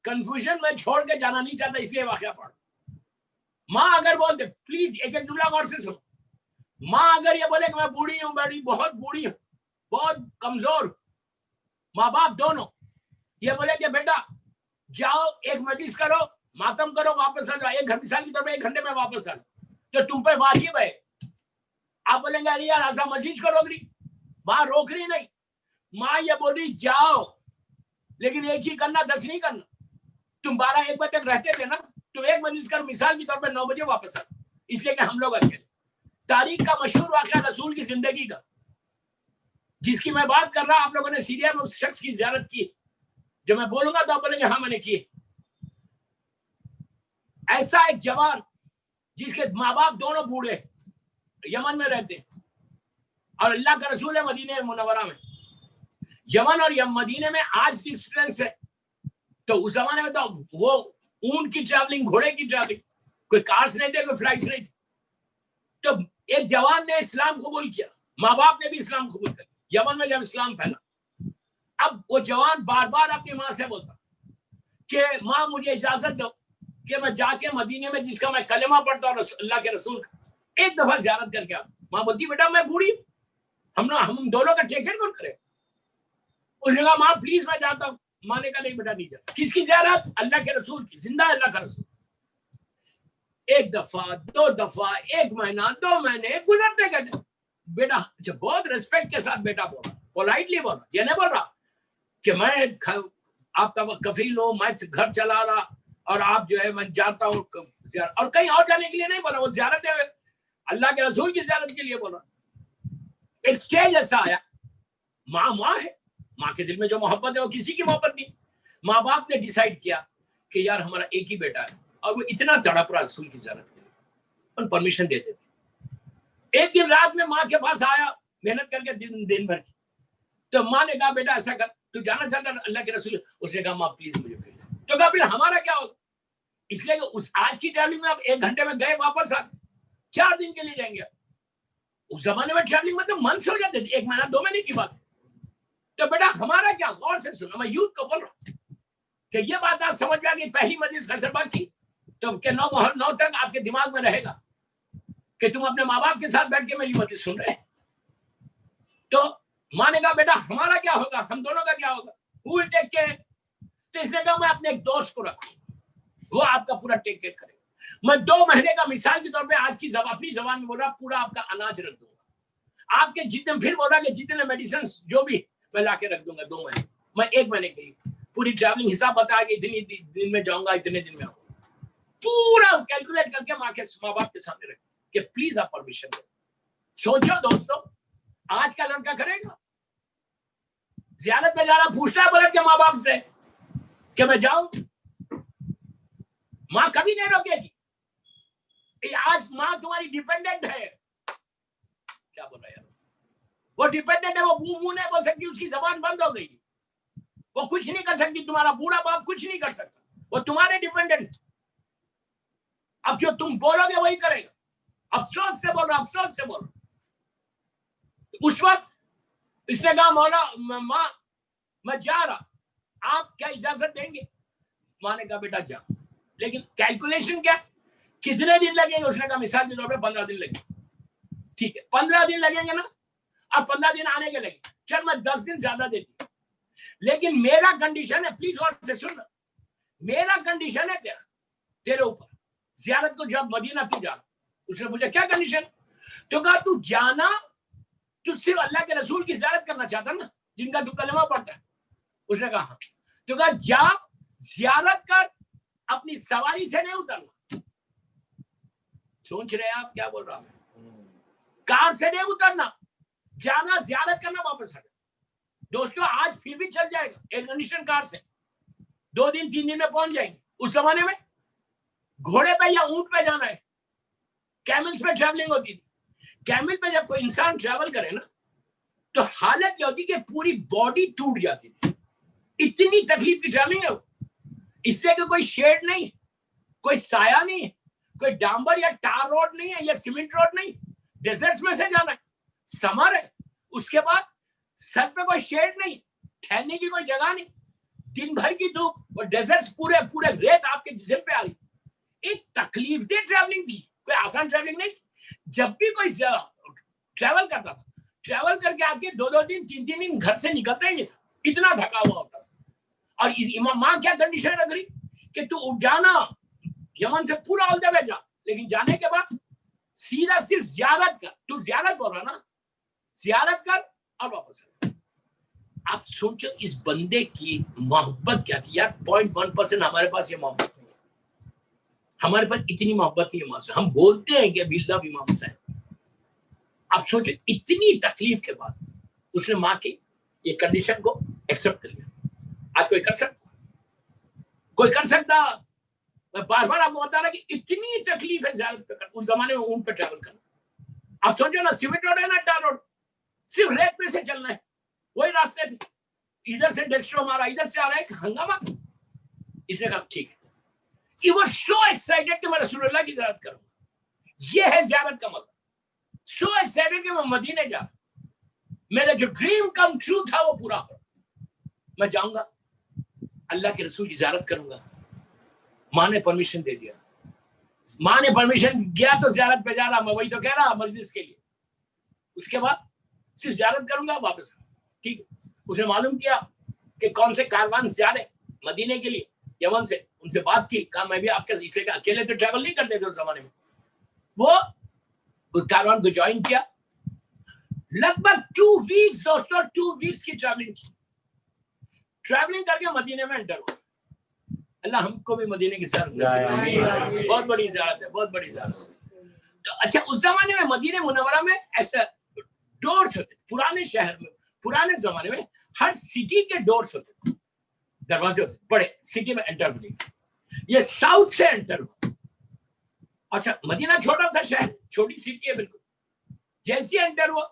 کنفیوژن میں چھوڑ کے جانا نہیں چاہتا, اس لیے واقعہ پڑھ. ماں اگر بول دے, پلیز ایک ایک جملہ غور سے سنو. ماں اگر یہ بولے کہ میں بوڑھی ہوں, بڑی بہت بوڑھی ہوں, بہت کمزور, ماں باپ دونوں یہ بولے کہ بیٹا جاؤ ایک مجلس کرو, ماتم کرو, واپس آ جاؤ, ایک مثال کے طور پہ 1 گھنٹے میں واپس آ جاؤ, تو تم پہ واجب ہے آپ بولیں گے ارے یار ایسا مسجد کو روک رہی, ماں روک رہی نہیں, ماں یہ بول رہی جاؤ لیکن ایک ہی کرنا, 10 نہیں کرنا. تم 12-1 بجے تک رہتے تھے نا, تم 1 مجلس کر مثال کے طور پہ 9 بجے واپس آ, اس لیے کہ ہم لوگ اکیلے. تاریخ کا مشہور واقعہ رسول کی زندگی کا جس کی میں بات کر رہا, آپ لوگوں نے سیریا میں اس شخص کی زیارت کی, جب میں بولوں گا تو آپ بولیں گے ہاں میں نے کی. ایسا ایک جوان جس کے ماں باپ دونوں بوڑھے یمن میں رہتے ہیں اور اللہ کا رسول ہے مدینہ منورہ میں. یمن اور مدینے میں آج ڈسٹینس ہے, تو اس زمانے میں تو وہ اونٹ کی ٹریولنگ, گھوڑے کی ٹریولنگ, کوئی کارز نہیں تھے, کوئی فلائٹس نہیں تھی. تو ایک جوان نے اسلام قبول کیا, ماں باپ نے بھی اسلام قبول کیا یمن میں جب اسلام پھیلا. اب وہ جوان بار بار اپنی ماں سے بولتا کہ ماں مجھے اجازت دو کہ میں جا کے مدینے میں جس کا میں کلمہ پڑھتا ہوں اللہ کے رسول کا, ایک دفعہ زیارت کر کے آؤں. ماں بولتی بیٹا میں بوڑھی ہوں, ہم دونوں کا ٹیک کیئر کون کرے. اس نے کہا ماں پلیز میں جاتا ہوں. ماں نے کہا نہیں بیٹا نہیں جاتا. کس کی زیارت؟ اللہ کے رسول کی, زندہ اللہ کا رسول. 1 دفعہ 2 دفعہ 1 مہینہ 2 مہینے گزرتے گئے. بیٹا بہت ریسپیکٹ کے ساتھ بیٹا بول رہا, پولائٹلی بول رہا, یہ نہیں بول رہا کہ میں آپ کا کفیل ہوں, میں گھر چلا رہا اور آپ جو ہے میں جاتا ہوں اور کہیں اور جانے کے لیے نہیں بول رہا. وہ زیارت ہے اللہ کے رسول کی زیارت کے لیے بول رہا. ایک سٹیج ایسا آیا, ماں ہے, ماں کے دل میں جو محبت ہے وہ کسی کی محبت نہیں. ماں باپ نے ڈیسائیڈ کیا کہ یار ہمارا ایک ہی بیٹا ہے, اور وہ اتنا تڑپ رہا رسول کی زیارت کے لیے, ان پرمیشن دیتے تھے. ایک دن رات میں ماں کے پاس آیا محنت کر کے دن بھر کی, تو ماں نے کہا بیٹا ایسا کر, تو جانا چاہتا اللہ کے رسول. اس نے کہا ماں پلیز مجھے بھیج. تو کہا پھر ہمارا کیا ہوگا, اس لیے کہ اس آج کی ٹریولنگ میں آپ 1 گھنٹے میں گئے واپس آ, 4 دن کے لیے جائیں گے. اس زمانے میں ٹریولنگ میں تو منتھس ہو جاتے تھے, 1 مہینہ 2 مہینے کی بات. تو بیٹا ہمارا کیا, غور سے سنو, میں یوتھ کو بول رہا ہوں کہ یہ بات آپ سمجھ میں آ گئی. پہلی مجلس غزربا کی تو کہ 9 تک آپ کے دماغ میں رہے گا کہ تم اپنے ماں باپ کے ساتھ بیٹھ کے میری مجلس سن رہے. تو ماں نے کہا بیٹا ہمارا کیا ہوگا, ہم دونوں کا کیا ہوگا, who will take care. تو اس نے کہا میں اپنے ایک دوست کو رکھوں, وہ آپ کا پورا ٹیک کیئر کرے گا. میں 2 مہینے کا مثال کے طور پہ آج کی اپنی زبان میں بول رہا, پورا آپ کا اناج رکھ دوں گا, آپ کے جتنے, پھر بول رہا کہ جتنے میڈیسن جو بھی میں لا کے رکھ دوں گا 2 مہینے. میں 1 مہینے کی پوری ٹریولنگ حساب بتایا کہ اتنی دن میں جاؤں گا, اتنے دن میں آؤں گا, پورا کیلکولیٹ کر کے ماں باپ کے سامنے رکھ کہ پلیز آپ پرمیشن دیں. سوچو دوستو, آج کا لڑکا کرے گا زیارت میں جانا, پوچھتا ہے بولے کہ ماں باپ سے کہ میں جاؤں, ماں کبھی نہیں روکے گی. آج ماں تمہاری ڈیپینڈنٹ ہے. کیا بول رہا ہے یار, وہ ڈیپینڈنٹ ہے, وہ منہ نہیں بول سکتی, اس کی زبان بند ہو گئی, وہ کچھ نہیں کر سکتی. تمہارا بوڑھا باپ کچھ نہیں کر سکتا, وہ تمہارے ڈیپینڈنٹ. اب جو تم بولو گے وہی کرے گا. افسوس سے بول رہا, افسوس سے بول رہا. اس وقت اس نے کہا مولا ماں میں جا رہا, آپ کیا اجازت دیں گے. ماں نے کہا بیٹا جا, لیکن کیلکولیشن کیا, کتنے دن لگیں گے. اس نے کہا مثال کے طور پہ 15 دن لگیں. ٹھیک ہے 15 دن لگیں گے نا, اب 15 دن آنے کے لگے, چل میں 10 دن زیادہ دیتی, لیکن میرا کنڈیشن ہے, پلیز غور سے سننا, میرا کنڈیشن ہے کیا تیرے اوپر, زیارت کو جب مدینہ تو جانا. اس نے پوچھا کیا کنڈیشن, تو کہا تو جانا, تو صرف اللہ کے رسول کی زیارت کرنا چاہتا نا, جن کا تو کلمہ پڑھتا ہے. اس نے کہا ہاں. تو کہا جا زیارت کر, اپنی سواری سے نہیں اترنا. سوچ رہے ہیں آپ کیا بول رہا ہوں, کار سے نہیں اترنا, جانا زیارت کرنا, واپس آ جانا. دوستو آج پھر بھی چل جائے گا ایئر کنڈیشن کار سے, 2 دن 3 دن میں پہنچ جائیں گے. اس زمانے میں گھوڑے پہ یا اونٹ پہ جانا ہے, کیملز پہ ٹریولنگ ہوتی تھی. کیمل پہ جب کوئی انسان ٹریول کرے نا تو حالت یہ ہوتی کہ پوری باڈی ٹوٹ جاتی تھی, اتنی تکلیف کی ٹریولنگ ہے وہ. اس لیے کہ کوئی شیڈ نہیں, کوئی سایہ نہیں, کوئی ڈامبر یا ٹار روڈ نہیں ہے یا سیمنٹ روڈ نہیں, ڈیزرٹس میں سے جانا ہے, سمر ہے. اس کے بعد سر پہ کوئی شیڈ نہیں, ٹھہرنے کی کوئی جگہ نہیں, دن بھر کی دھوپ, اور ڈیزرٹس پورے ریت آپ کے جسم پہ آ رہی. ایک تکلیف دہ ٹریولنگ تھی, کوئی آسان ٹریولنگ نہیں تھی. جب بھی کوئی ٹریول کرتا تھا, ٹریول کر کے آ کے 2 دن 3 دن گھر سے نکلتا ہی نہیں تھا, اتنا تھکا ہوا ہوتا. اور ماں کیا کنڈیشن رکھ رہی کہ تو جانا یمن سے پورا آل دا وے جا, لیکن جانے کے بعد سیدھا صرف زیارت کر. تو زیارت بول رہا نا, زیارت کر اور واپس. آپ سوچو اس بندے کی محبت کیا تھی یار. 0.1% ہمارے پاس یہ محبت نہیں, ہمارے پاس اتنی محبت نہیں ہے. ہم بولتے ہیں کہ بھی اللہ امام حسین. آپ سوچو اتنی تکلیف کے بعد اس نے ماں کی یہ کنڈیشن کو ایکسپٹ کر لیا. آج کوئی کر سکتا, کوئی کر سکتا؟ میں بار بار آپ کو بتا رہا کہ اتنی تکلیف ہے زیارت پہ. اس زمانے میں اونٹ پہ ٹریول کرنا. آپ سوچو نا, سیمنٹ روڈ ہے نا, ٹار روڈ, صرف ریت پہ سے چلنا ہے, وہی راستے تھے. ادھر سے ڈسٹرو مارا, ادھر سے آ رہا ہے, ایک ہنگامہ. اس نے کہا ٹھیک ہے. He was so excited کہ میں رسول اللہ کی زیارت کروں. یہ ہے زیارت کا مزہ. So excited کہ میں مدینے جا, میرا جو ڈریم کم ٹرو تھا وہ پورا ہو. میں جاؤں گا, اللہ کے رسول کی زیارت کروں گا. ماں نے پرمیشن دے دیا. ماں نے پرمیشن گیا تو زیارت پہ جا رہا. میں وہی تو کہہ رہا مجلس کے لیے. اس کے بعد صرف زیارت کروں گا, واپس. ٹھیک ہے. اس نے معلوم کیا کہ کون سے کاروان سے جا رہے مدینے کے لیے یمن سے. ان سے بات کی, کہا میں بھی آپ کے اسے اکیلے تو ٹریول نہیں کرتے تھے اس زمانے میں. وہ کاروان کو جوائن کیا. لگ بھگ 2 ویکس دوستوں, 2 ویکس کی ٹریولنگ کی. ٹریولنگ کر کے مدینے میں انٹر ہوا. اللہ ہم کو بھی مدینے کی زیارت نصیب. بہت بڑی زیارت ہے, بہت بڑی زیارت ہے. تو اچھا اس زمانے میں مدینہ منورہ میں ایسا ڈورز ہوتے تھے. پرانے شہر میں, پرانے زمانے میں ہر سٹی کے ڈورز ہوتے تھے, دروازے ہوتے تھے بڑے. سٹی میں انٹر ہونے کے یہ ساؤتھ سے انٹر ہوا. اچھا مدینہ چھوٹا سا شہر, چھوٹی سٹی ہے بالکل. جیسے انٹر ہوا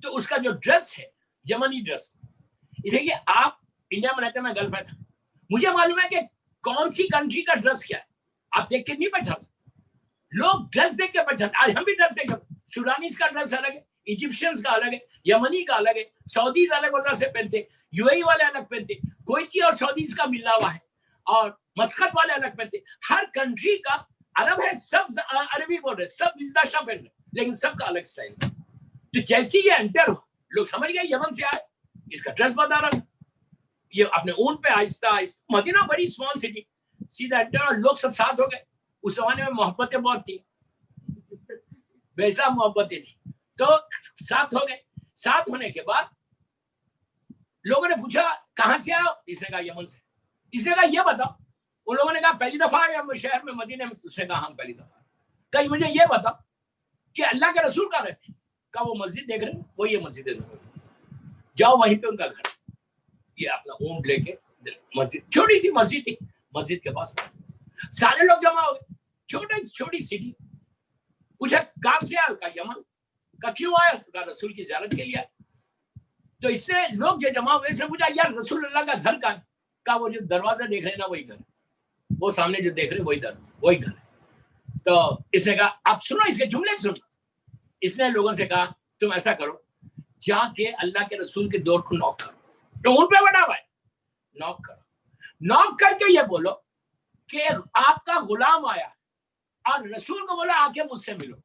تو اس کا جو ڈریس ہے یمنی ڈریس. دیکھیے آپ انڈیا میں رہتے, میں گلف میں تھا, مجھے معلوم ہے کہ کون سی کنٹری کا ڈریس کیا ہے. آپ دیکھ کے نہیں پہچان سکتے. لوگ ڈریس دیکھ کے پہچانتے. آج ہم بھی ڈریس دیکھ کے, سوڈانیز کا ڈریس الگ ہے, ایجپشینز کا الگ ہے, یمنی کا الگ ہے, سعودیز الگ وجہ سے پہنتے, یو اے ای والے الگ پہنتے, کوئٹی اور سعودیز کا ملا ہوا ہے, اور مسقط والے الگ پہنتے. ہر کنٹری کا عرب ہے, سب عربی بول رہے, سب ازداشا پہن رہے, لیکن سب کا الگ سٹائل. تو جیسے یہ انٹر ہو, لوگ سمجھ گئے یمن سے آئے, اس کا ڈریس بتا رہا. یہ اپنے اونٹ پہ آہستہ آہستہ, مدینہ بڑی اسمال سٹی, سیدھا انٹر, اور لوگ سب ساتھ ہو گئے. اس زمانے میں محبتیں بہت تھی, ویسا محبتیں تھی, تو ساتھ ہو گئے. ساتھ ہونے کے بعد لوگوں نے پوچھا کہاں سے آؤ؟ اس نے کہا یمن سے. اس نے کہا یہ بتاؤ. ان لوگوں نے کہا پہلی دفعہ آیا شہر میں مدینے میں. اس نے کہا ہم پہلی دفعہ. کہیں مجھے یہ بتاؤ کہ اللہ کے رسول کہاں رہتے ہیں؟ کہا وہ مسجد دیکھ رہے ہیں, وہ یہ مسجد ہے, جاؤ وہیں پہ ان کا گھر. یہ اپنا اونٹ لے کے مسجد, چھوٹی سی مسجد تھی, مسجد کے پاس سارے لوگ جمع ہو گئے. چھوٹی سٹی. پوچھا کہاں سے آیا؟ کہا یمن. کہا کیوں آیا؟ کہا رسول کی زیارت کے لیے آیا. تو اس نے لوگ جو جمع ہوئے سے پوچھا یار رسول اللہ کا گھر کہاں ہے؟ کہا وہ جو دروازہ دیکھ رہے ہیں نا وہی گھر, وہ سامنے جو دیکھ رہے وہی گھر ہے. تو اس نے کہا اب سنو اس کے جملے سنو. اس نے لوگوں سے کہا تم ایسا کرو, جا کے اللہ کے رسول کے دور کو نوک کرو. تو اونٹ پہ بڑا ہوا ہے, نوک کرو. نوک کر کے یہ بولو کہ آپ کا غلام آیا, اور رسول کو بولا آ کے مجھ سے ملو.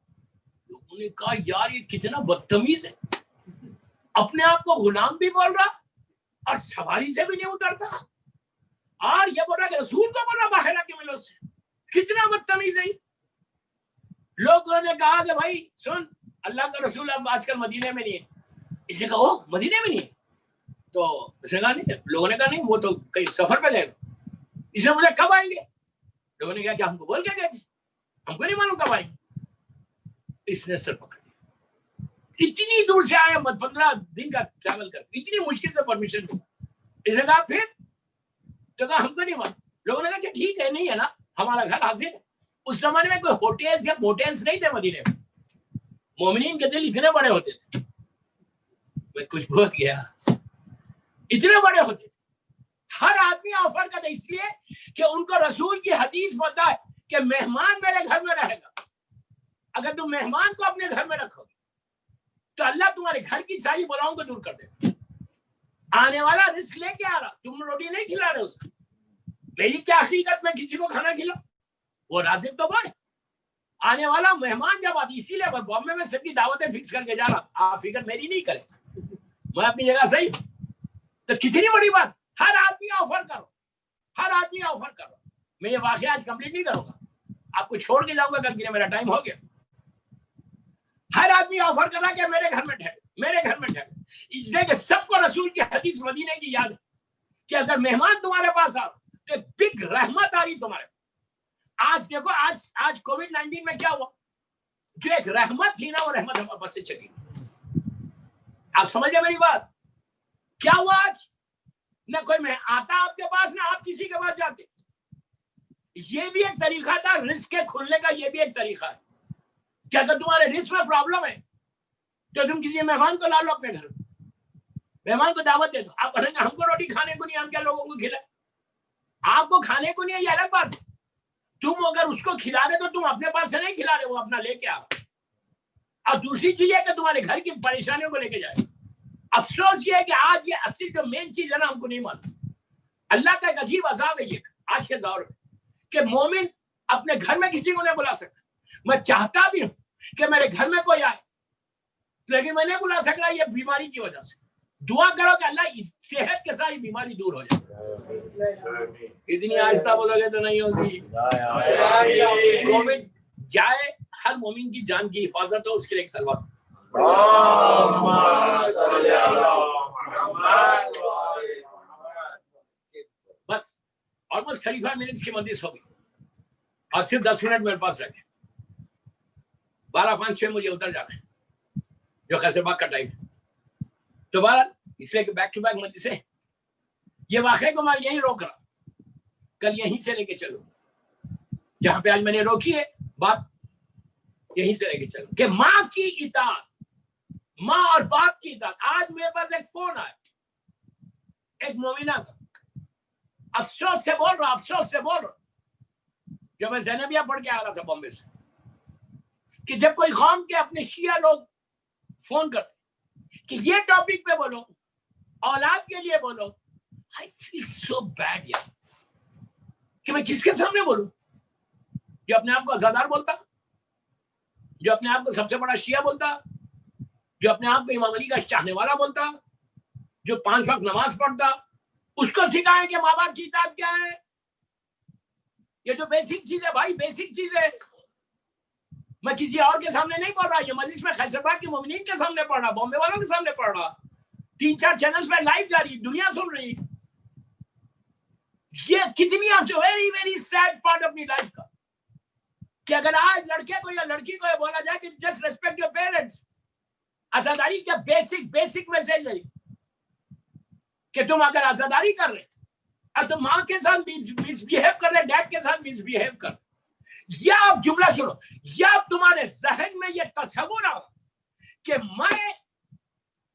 لوگوں نے کہا یار یہ کتنا بدتمیز ہے, اپنے آپ کو غلام بھی بول رہا اور سواری سے بھی نہیں اترتا, اور یہ بول رہا کہ رسول کو بول رہا باہر آ کے ملو سے. کتنا بدتمیز ہے. لوگوں نے کہا کہ بھائی سن, اللہ کا رسول اب آج کل مدینے میں نہیں ہے. اس نے کہا او مدینے میں نہیں ہے؟ تو اس نے کہا نہیں. لوگوں نے کہا نہیں, وہ تو کہیں سفر پہ گئے. اس نے مجھے کب آئیں گے؟ لوگوں نے کہا کہ ہم کو بول کے گئے تھے, ہم کو نہیں معلوم کب آئیں گے. اس نے سر پکڑ لیا. اتنی دور سے آئے, 15 دن کا ٹریول کر, اتنی مشکل سے پرمیشن. اس نے کہا پھر, تو کہا ہم کو نہیں معلوم. لوگوں نے کہا ٹھیک ہے, نہیں ہے نا, ہمارا گھر حاضر ہے. اس زمانے میں کوئی ہوٹلز یا موٹلز نہیں تھے مدینے میں. مومنین کے دل اتنے بڑے ہوتے تھے, میں کچھ بول گیا, اتنے بڑے ہوتے تھے. ہر آدمی آفر کرتا, اس لیے کہ ان کو رسول کی حدیث پتہ ہے کہ مہمان میرے گھر میں رہے گا. اگر تم مہمان کو اپنے گھر میں رکھو تو اللہ تمہارے گھر کی ساری بلاؤں کو دور کر دے گا. آنے والا رزق لے کے آ رہا, تم روٹی نہیں کھلا رہے اس کو. میری کیا حقیقت میں کسی کو کھانا کھلا, وہ رازق تو بڑھ. آنے والا مہمان جب آتی, اسی لیے بامبے میں سب کی دعوتیں فکس کر کے جا رہا, آپ فکر میری نہیں کریں, میں اپنی جگہ صحیح. تو کتنی بڑی بات, ہر آدمی آفر کرو, ہر آدمی آفر کرو. میں یہ واقعہ آج کمپلیٹ نہیں کروں گا, آپ کو چھوڑ کے جاؤں گا کل کے لیے, میرا ٹائم ہو گیا. ہر آدمی آفر کر رہا کہ میرے گھر میں ٹھہرے، میرے گھر میں ٹھہرے، اس لیے کہ سب کو رسول کی حدیث مدینے کی یاد ہے کہ اگر مہمان تمہارے پاس آ تو ایک بگ رحمت آ رہی تمہارے پاس۔ آج دیکھو آج کووڈ-19 میں کیا ہوا، جو ایک رحمت تھی نا وہ رحمت ہمارے پاس سے چلی۔ آپ سمجھ گئے میری بات؟ کیا ہوا آج؟ نہ کوئی میں آتا آپ کے پاس، نہ آپ کسی کے پاس جاتے۔ یہ بھی ایک طریقہ تھا رزق کے کھلنے کا، یہ بھی ایک طریقہ ہے کہ اگر تمہارے رزق میں پرابلم ہے تو تم کسی مہمان کو لا لو اپنے گھر، مہمان کو دعوت دے دو۔ آپ کہیں گے ہم کو روٹی کھانے کو نہیں، ہم کیا لوگوں کو کھلائیں؟ آپ کو کھانے کو نہیں ہے یہ الگ بات ہے، تم اگر اس کو کھلا دے تو تم اپنے پاس سے نہیں کھلا رہے، وہ اپنا لے کے آ رہا۔ اور دوسری چیز ہے کہ تمہارے گھر کی پریشانیوں کو لے کے جائے۔ افسوس یہ ہے کہ آج یہ اصل جو مین چیز ہے نا ہم کو نہیں معلوم۔ اللہ کا ایک عجیب عذاب ہے یہ آج کے دور میں کہ مومن اپنے گھر میں کسی کو نہیں بلا سکتا۔ میں چاہتا بھی ہوں کہ میرے گھر میں کوئی آئے لیکن میں نہیں بلا سک رہا، یہ بیماری کی وجہ سے۔ دعا کرو کہ اللہ اس صحت کے ساتھ بیماری دور ہو جائے۔ اتنی آہستہ بولو گے تو نہیں ہوگی۔ کووڈ جائے، ہر مومن کی جان کی حفاظت ہو، اس کے لیے ایک صلوات۔ بس آلموسٹ 35 منٹس کی مجلس ہوگی اور صرف 10 منٹ میرے پاس رہ گئے۔ 12:05 مجھے اتر جانا ہے جو خیسر باغ کا ٹائم ہے۔ دوبارہ اس لیے کہ بیک ٹو بیک مجلسیں، یہ واقعے کو میں یہیں روک رہا، کل یہیں سے لے کے چلو جہاں پہ آج میں نے روکی ہے بات، یہیں سے لے کے چلو کہ ماں کی اطاعت، ماں اور باپ کی اطاعت۔ آج میرے پاس ایک فون آیا ایک مومنہ کا، افسوس سے بول رہا جب میں زینبیہ پڑھ کے آ رہا تھا بامبے سے، کہ جب کوئی قوم کے اپنے شیعہ لوگ فون کرتے کہ یہ ٹاپک پہ بولو، اولاد کے لیے بولو، I feel so bad یار، کہ میں کس کے سامنے بولوں؟ جو اپنے آپ کو عزادار بولتا، جو اپنے آپ کو سب سے بڑا شیعہ بولتا، جو اپنے آپ کو امام علی کا چاہنے والا بولتا، جو 5 وقت نماز پڑھتا، اس کو سکھائیں کہ ماں باپ کی اطاعت کیا ہے۔ یہ جو بیسک چیز ہے بھائی، بیسک چیز ہے۔ میں کسی اور کے سامنے نہیں پڑھ رہا، یہ مجلس میں خیسر باغ کے مومنین کے سامنے پڑھ رہا، بامبے والوں کے سامنے پڑھ رہا، 3-4 چینلز پہ لائیو جاری، دنیا سن رہی۔ یہ کتنی ویری ویری سیڈ پارٹ اپنی لائف کا کہ اگر آج لڑکے کو یا لڑکی کو یہ بولا جائے کہ جسٹ ریسپیکٹ یور پیرنٹس، عزاداری کا بیسک میسج ہے کہ تم اگر عزاداری کر رہے اور تم ماں کے ساتھ مس بہیو کر رہے، ڈیڈ کے ساتھ مس بہیو کر، یا آپ جملہ سنو، یا تمہارے ذہن میں یہ تصور آ کہ میں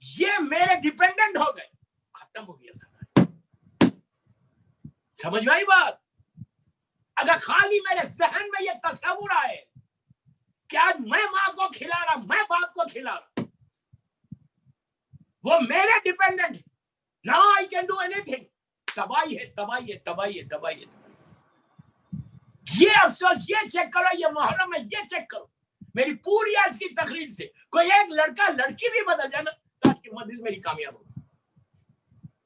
یہ میرے ڈیپینڈنٹ ہو گئے، ختم ہو گیا سب۔ سمجھ میں آئی بات؟ اگر خالی میرے ذہن میں یہ تصور آئے کہ آج میں ماں کو کھلا رہا، میں باپ کو کھلا رہا، وہ میرے ڈیپینڈنٹ ہے، now I can do anything، تباہی ہے، تباہی ہے، تباہی ہے، تباہی ہے۔ یہ افسوس، یہ چیک کرو، یہ محرم میں یہ چیک کرو، میری پوری آج کی تقریر سے کوئی ایک لڑکا لڑکی بھی بدل جائے نا تو آج کی مجلس میری کامیاب ہوگی۔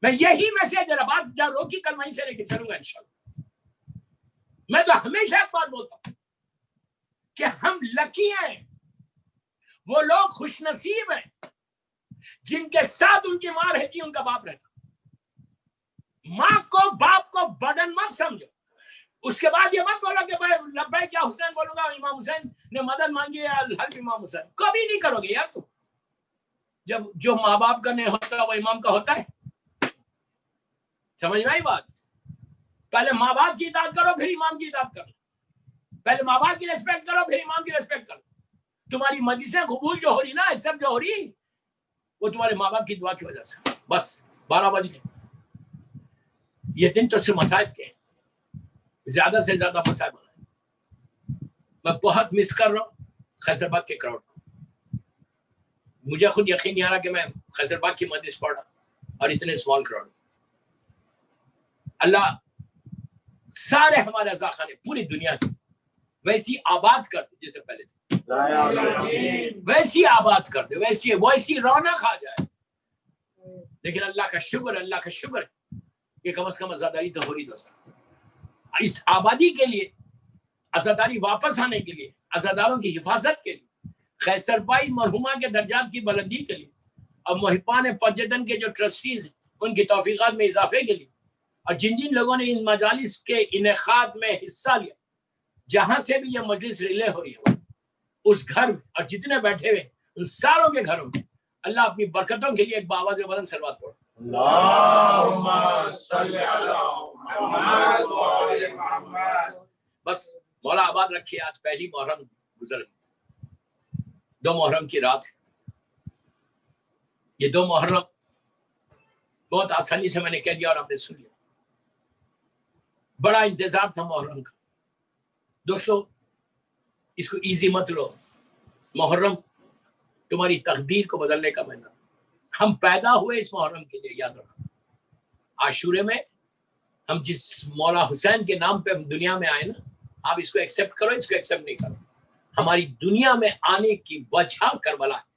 میں یہی میسج دے رہا، بات جہاں روکی کل وہیں سے لے کے چلوں گا انشاءاللہ۔ میں تو ہمیشہ ایک بات بولتا ہوں کہ ہم لکی ہیں، وہ لوگ خوش نصیب ہیں جن کے ساتھ ان کی ماں رہتی، ان کا باپ رہتا۔ ماں کو باپ کو برڈن مت سمجھو، اس کے بعد یہ مت بولو کہ میں لبیک یا حسین بولوں گا، امام حسین نے مدد مانگی ہے، الحق امام حسین، کبھی نہیں کرو گے یار تم۔ جب جو ماں باپ کا نہیں ہوتا وہ امام کا ہوتا ہے۔ سمجھ میں آئی بات؟ پہلے ماں باپ کی اطاعت کرو پھر امام کی اطاعت کرو، پہلے ماں باپ کی ریسپیکٹ کرو پھر امام کی ریسپیکٹ کرو۔ تمہاری مجلسیں قبول جو ہو رہی نا، ایکسپٹ جو ہو رہی، وہ تمہارے ماں باپ کی دعا کی وجہ سے۔ بس 12 بج گئے، یہ دن تو صرف مسائب کے، زیادہ سے زیادہ مسائب بنائیں۔ میں بہت مس کر رہا ہوں خیسر باغ کے کراؤڈ کو۔ مجھے خود یقین نہیں آ رہا کہ میں خیسر باغ کی مجلس پڑھ رہا اور اتنے اسمال کراؤڈ۔ اللہ سارے ہمارے عزاخانے پوری دنیا کی ویسی آباد کر دے جیسے پہلے تھے، ویسی آباد کر دے، ویسی رونق آ جائے۔ لیکن اللہ کا شکر، اللہ کا شکر ہے کہ کم از کم عزاداری تو ہو رہی دوست۔ اس آبادی کے لیے، عزاداری واپس آنے کے لیے، عزاداروں کی حفاظت کے لیے قیصر بھائی مرحومہ کے درجات کی بلندی کے لیے اور محبان پنجتن کے جو ٹرسٹیز ہیں ان کی توفیقات میں اضافے کے لیے، اور جن جن لوگوں نے ان مجالس کے انعقاد میں حصہ لیا، جہاں سے بھی یہ مجلس ریلے ہو رہی ہے اس گھر میں اور جتنے بیٹھے ہوئے ان ساروں کے گھروں میں اللہ اپنی برکتوں کے لیے ایک باواز بلند صلوات پڑھو۔ اللہم صلی علی محمد و آل محمد۔ بس مولا آباد رکھیے۔ آج پہلی محرم گزر گئی، 2 محرم کی رات ہے۔ یہ 2 محرم بہت آسانی سے میں نے کہہ دیا اور آپ نے سن لیا۔ بڑا انتظار تھا محرم کا۔ دوستو اس کو ایزی مت لو، محرم تمہاری تقدیر کو بدلنے کا مہینہ۔ ہم پیدا ہوئے اس محرم کے لیے، یاد رکھو۔ عاشورے میں ہم جس مولا حسین کے نام پہ ہم دنیا میں آئے نا، آپ اس کو ایکسپٹ کرو، اس کو ایکسپٹ نہیں کرو، ہماری دنیا میں آنے کی وجہ کربلا ہے۔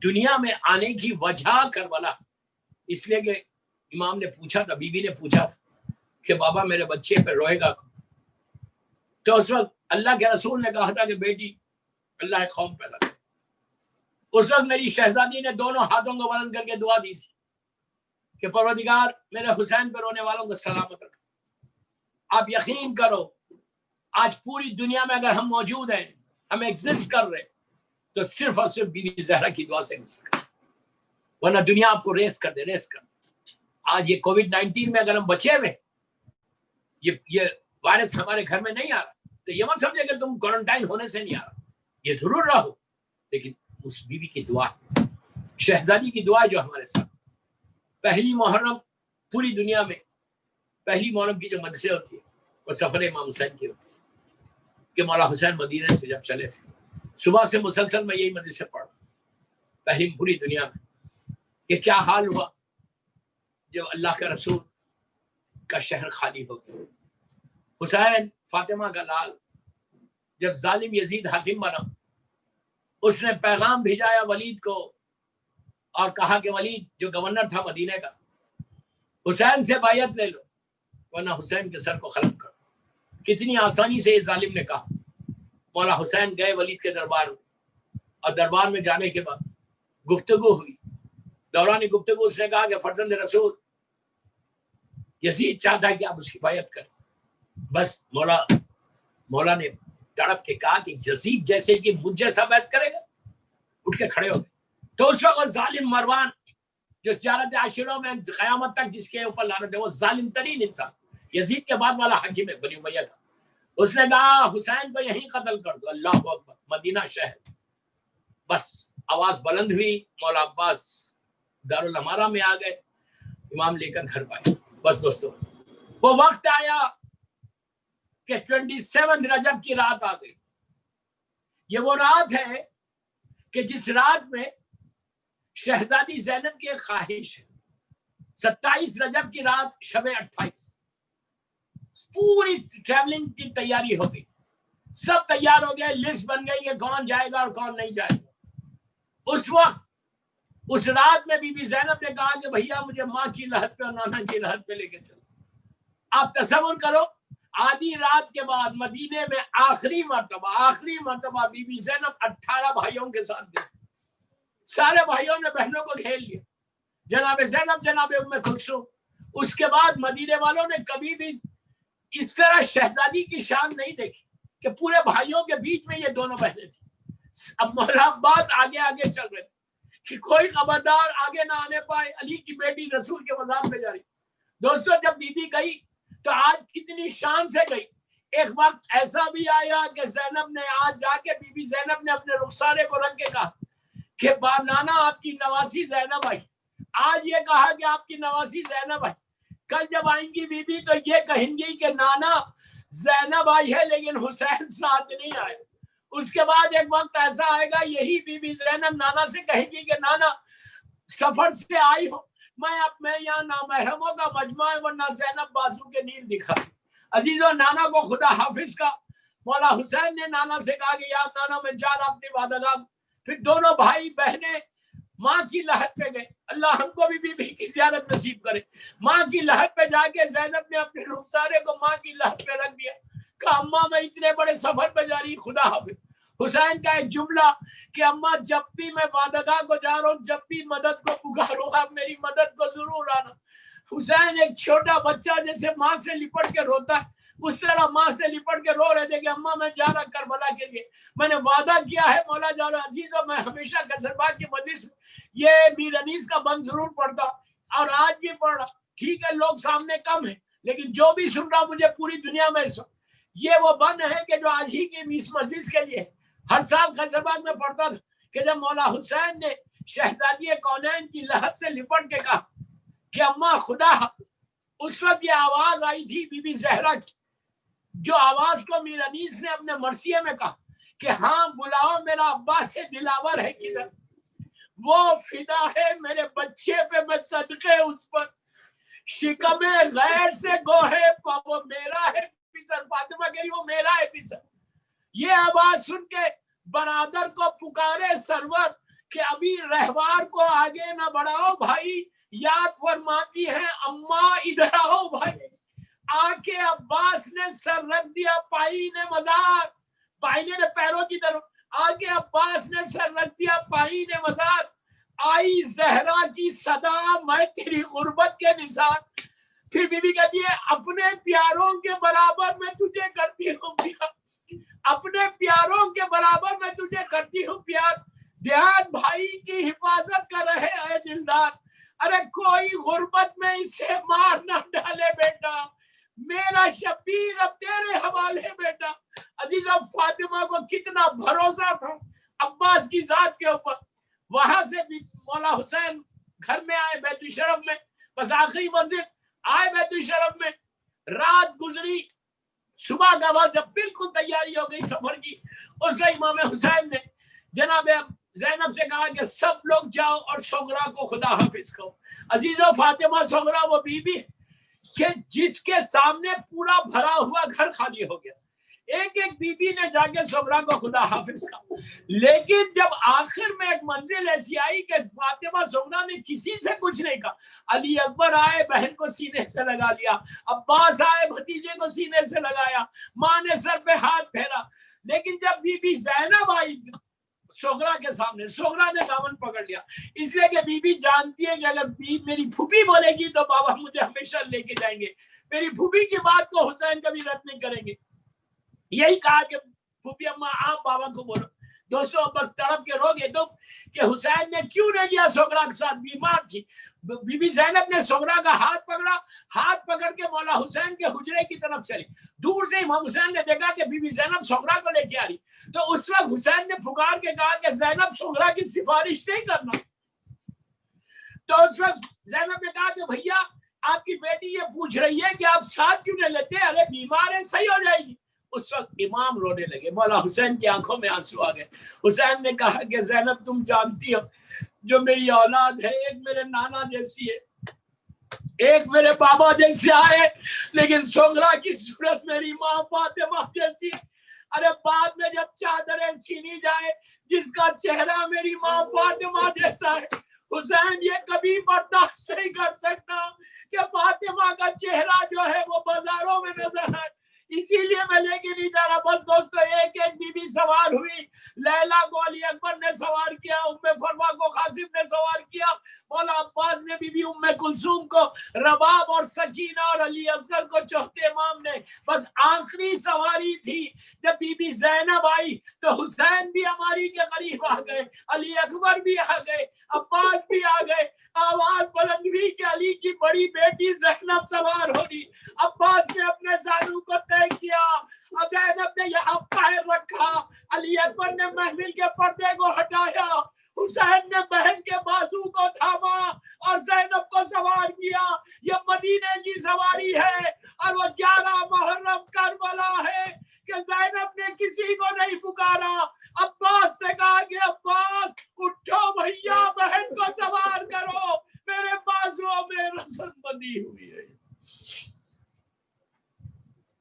دنیا میں آنے کی وجہ کربلا، اس لیے کہ امام نے پوچھا تھا، بی بی نے پوچھا تھا کہ بابا میرے بچے پہ روئے گا، تو اس وقت اللہ کے رسول نے کہا تھا کہ بیٹی اللہ ایک قوم پیدا کرے۔ اس وقت میری شہزادی نے دونوں ہاتھوں کو بلند کر کے دعا دی تھی کہ پروردگار میرے حسین پہ رونے والوں کو سلامت رکھ۔ آپ یقین کرو آج پوری دنیا میں اگر ہم موجود ہیں، ہم ایگزسٹ کر رہے، تو صرف اور صرف بی بی زہرا کی دعا سے ایگزسٹ کر، ورنہ دنیا آپ کو ریس کر دے۔ آج یہ کووڈ-19 میں اگر ہم بچے ہوئے، یہ وائرس ہمارے گھر میں نہیں آ رہا، تو یہ مت سمجھے کہ تم کوارنٹائن ہونے سے نہیں آ رہا، یہ ضرور رہو، لیکن اس بی بی کی دعا، شہزادی کی دعا جو ہمارے ساتھ۔ پہلی محرم پوری دنیا میں پہلی محرم کی جو مدرسے ہوتی ہے وہ سفر امام حسین کی ہوتی ہے کہ مولا حسین مدینے سے جب چلے تھے، صبح سے مسلسل میں یہی مدرسے پڑھا پہلی پوری دنیا میں۔ کہ کیا حال ہوا جب اللہ کا رسول کا شہر خالی ہو گیا۔ حسین فاطمہ کا لال جب ظالم یزید حاکم بنا، اس نے پیغام بھیجایا ولید کو اور کہا کہ ولید جو گورنر تھا مدینے کا، حسین سے بیعت لے لو ورنہ حسین کے سر کو ختم کر۔ کتنی آسانی سے یہ ظالم نے کہا۔ مولا حسین گئے ولید کے دربار میں، اور دربار میں جانے کے بعد گفتگو ہوئی۔ دوران گفتگو اس نے کہا کہ فرزند رسول یزید چاہتا ہے کہ آپ اس کی بیعت کریں۔ بس مولا نے تڑپ کے کہا کہ یزید جیسے کہ مجھ جیسا بیعت کرے گا؟ اٹھ کے کھڑے ہو گئے۔ تو اس وقت ظالم مروان جو زیارت عاشورہ میں قیامت تک جس کے اوپر لعنت ہے، وہ ظالم ترین انسان یزید کے بعد والا حاکم ہے بنی امیہ کا، اس نے کہا حسین کو یہیں قتل کر دو۔ اللہ اکبر، مدینہ شہر۔ بس آواز بلند ہوئی، مولا عباس دارالامارہ میں آ گئے، امام لے کر گھر پائے۔ بس دوستو وہ وقت آیا کہ 27 رجب کی رات آ گئی۔ یہ وہ رات ہے کہ جس رات میں شہزادی زینب کی ایک خواہش ہے۔ 27 رجب کی رات، شب 28، پوری ٹریولنگ کی تیاری ہو گئی، سب تیار ہو گئے، لسٹ بن گئی کہ کون جائے گا اور کون نہیں جائے گا۔ اس وقت اس رات میں بی بی زینب نے کہا کہ بھیا مجھے ماں کی لحد پہ اور نانا کی لحد پہ لے کے چلو۔ آپ تصور کرو، آدھی رات کے بعد مدینے میں آخری مرتبہ بی بی زینب 18 بھائیوں کے ساتھ گئی۔ سارے بھائیوں نے بہنوں کو گھیر لیا، جناب زینب، جناب ام کلثوم۔ اس کے بعد مدینے والوں نے کبھی بھی اس طرح شہزادی کی شان نہیں دیکھی کہ پورے بھائیوں کے بیچ میں یہ دونوں بہنیں تھیں۔ اب مولا عباس آگے چل رہے تھے کہ کوئی خبردار آگے نہ آنے پائے، علی کی بیٹی رسول کے مزار پہ جا رہی۔ دوستو جب بی بی گئی تو آج کتنی شان سے گئی۔ ایک وقت ایسا بھی آیا کہ زینب نے آج جا کے بی بی زینب نے اپنے رخسارے کو رکھ کے کہا کہ نانا آپ کی نواسی زینب آئی۔ آج یہ کہا کہ آپ کی نواسی زینب آئی، کل جب آئیں گی بی بی تو یہ کہیں گی کہ نانا زینب آئی ہے لیکن حسین ساتھ نہیں آئے۔ اس کے بعد ایک وقت ایسا آئے گا، یہی بی بی زینب نانا سے کہے گی کہ نانا سفر سے آئی ہو، میں یہاں نامحرموں کا مجمع ہے ورنہ زینب بازو کے نیل دکھا۔ عزیزو نانا کو خدا حافظ کا مولا حسین نے نانا سے کہا کہ یا نانا میں جا رہا اپنی وعدگاہ۔ پھر دونوں بھائی بہنیں ماں کی لحد پہ گئے۔ اللہ ہم کو بھی بی بی کی زیارت نصیب کرے۔ ماں کی لحد پہ جا کے زینب نے اپنے رخسارے کو ماں کی لحد پہ رکھ دیا، کہا اماں میں اتنے بڑے سفر پہ جا رہی، خدا حافظ۔ حسین کا ایک جملہ کہ اماں جب بھی میں وعدگاہ کو جا رہا ہوں، جب بھی مدد کو پکاروں آپ میری مدد کو ضرور آنا۔ حسین ایک چھوٹا بچہ جیسے ماں سے لپٹ کے روتا ہے، اس طرح ماں سے لپٹ کے رو رہے تھے کہ اماں میں جا رہا کربلا کے لیے، میں نے وعدہ کیا ہے مولا جان عزیزوں میں ہمیشہ قصرباغ کی مجلس میں یہ میر انیس کا بند ضرور پڑھتا اور آج بھی پڑھ رہا۔ ٹھیک ہے لوگ سامنے کم ہیں لیکن جو بھی سن رہا مجھے پوری دنیا میں یہ وہ بند ہے کہ جو آج ہی کی اس مجلس کے لیے ہر سال قصرباغ میں پڑھتا تھا کہ جب مولا حسین نے شہزادی کونین کی لہت سے لپٹ کے کہا کہ اماں خدا، اس وقت یہ آواز آئی تھی بی بی زہرا کی، جو آواز کو میر انیس نے اپنے مرثیے میں کہا کہ ہاں بلاؤ میرا عباس دلاور ہے کدھر، وہ فدا ہے میرے بچے پہ میں صدقے اس پر، شکم غیر سے گوہے وہ میرا ہے پیسر، فاطمہ کہہ رہی وہ میرا ہے پیسر۔ یہ آواز سن کے برادر کو پکارے سرور کہ ابھی رہوار کو آگے نہ بڑھاؤ بھائی، یاد فرماتی ہے اماں ادھر آؤ بھائی۔ آ کے عباس نے سر رکھ دیا پائی نے مزار، پائی نے پیروں کی طرف، آ کے عباس نے سر رکھ دیا پائی نے مزار، آئی زہرا کی صدا میں تیری غربت کے نثار۔ پھر بی بی کہتی ہے اپنے پیاروں کے برابر میں تجھے کرتی ہوں پیار، اپنے پیاروں کے برابر میں تجھے کرتی ہوں پیار، دھیان بھائی کی حفاظت کر رہے اے دلدار، ارے کوئی غربت میں اسے مار نہ ڈالے بیٹا، میرا شبیر اب تیرے حوالے بیٹا۔ عزیزہ فاطمہ کو کتنا بھروسہ تھا عباس کی ذات کے اوپر۔ وہاں سے مولا حسین گھر میں آئے بیت الشرف میں، بس آخری منزل آئے بیت الشرف میں، رات گزری، صبح کا وقت جب بالکل تیاری ہو گئی سفر کی، اس سے امام حسین نے جناب زینب سے کہا کہ سب لوگ جاؤ اور سغرا کو خدا حافظ کہو۔ عزیزو فاطمہ سغرا وہ بی بی کہ جس کے سامنے پورا بھرا ہوا گھر خالی ہو گیا، ایک ایک بی بی نے جا کے سغرا کو خدا حافظ کہا، لیکن جب آخر میں ایک منزل ایسی آئی کہ فاطمہ سغرا نے کسی سے کچھ نہیں کہا، علی اکبر آئے بہن کو سینے سے لگا لیا، عباس آئے بھتیجے کو سینے سے لگایا، ماں نے سر پہ ہاتھ پھیرا، لیکن جب بی بی زینب آئی سغرا کے سامنے، سغرا نے دامن پکڑ لیا، اس لیے کہ بی بی جانتی ہے کہ اگر میری پھوپھی بولے گی تو بابا مجھے ہمیشہ لے کے جائیں گے، میری پھوپھی کی بات کو حسین کبھی رد نہیں کریں گے۔ یہی کہا کہ پھوپھی اماں آپ بابا کو بولو۔ دوستوں بس تڑپ کے رو گئے تو کہ حسین نے کیوں نہیں لیا سغرا کے ساتھ، بیمار تھی۔ بی بی زینب نے سغرا کا ہاتھ پکڑا، ہاتھ پکڑ کے مولا حسین کے حجرے کی طرف چلی، دور سے امام حسین نے دیکھا کہ بی بی زینب سغرا کو لے کے آ رہی، تو اس وقت حسین نے پکار کے کہا کہ زینب سغرا کی سفارش نہیں کرنا۔ تو اس وقت زینب نے کہا کہ بھیا آپ کی بیٹی یہ پوچھ رہی ہے کہ آپ ساتھ کیوں نہیں لیتے، ارے بیمار ہے صحیح ہو جائے گی۔ اس وقت امام رونے لگے، مولا حسین کی آنکھوں میں آنسو آ گئے۔ حسین نے کہا کہ زینب تم جانتی ہو جو میری اولاد ہے ایک میرے نانا جیسی ہے، ایک میرے بابا جیسے آئے، لیکن سغرا کی صورت میری ماں فاطمہ جیسی ہے۔ ارے بعد میں جب چادریں چھینی جائے جس کا چہرہ میری ماں فاطمہ جیسا ہے، حسین یہ کبھی برداشت نہیں کر سکتا کہ فاطمہ کا چہرہ جو ہے وہ بازاروں میں نظر آئے، اسی لیے میں لے کے نہیں جا رہا۔ بس دوستو ایک ایک بی بی سوار ہوئی، لیلا کو علی اکبر نے سوار کیا، ام فروا کو قاسم نے سوار کیا، مولا عباس نے بی بی ام کلثوم کو، رباب اور سکینہ اور علی اصغر کو چوتھے امام نے۔ بس آخری سواری تھی جب بی بی زینب آئی تو حسین بھی ہماری کے قریب آ گئے، علی اکبر بھی آ گئے، عباس بھی آ گئے، آواز بلند ہوئی کہ علی کی بڑی بیٹی زینب سوار ہو رہی۔ عباس نے اپنے زانو کو طے کیا، زینب نے یہاں پیر رکھا، علی اکبر نے محمل کے پردے کو ہٹایا، حسین نے بہن کے بازو کو تھاما اور زینب کو سوار کیا۔ یہ مدینے کی سواری ہے اور وہ 11 محرم کربلا ہے کہ زینب نے کسی کو نہیں پکارا، عباس سے کہا کہ عباس اٹھو بھیا بہن کو سوار کرو، میرے بازو میں رسم بندی ہوئی ہے۔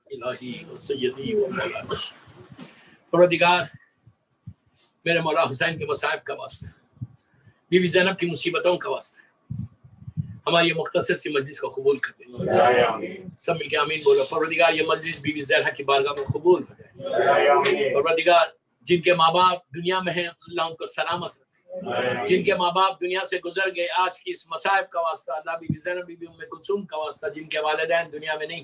الہی و سیدی و مولانا، پروردگار میرے مولا حسین کے مصائب کا واسطہ، بی بی زینب کی مصیبتوں کا واسطہ ہماری یہ مختصر سی مجلس کو قبول کر دے۔ سب مل کے آمین بولو۔ پروردگار یہ مجلس بی بی زہرا کی بارگاہ میں قبول ہو جائے۔ پروردگار جن کے ماں باپ دنیا میں ہیں اللہ ان کو سلامت رکھے، جن کے ماں باپ دنیا سے گزر گئے آج کی اس مصائب کا واسطہ اللہ بی بی زینب بی بی ام کلثوم کا واسطہ، جن کے والدین دنیا میں نہیں،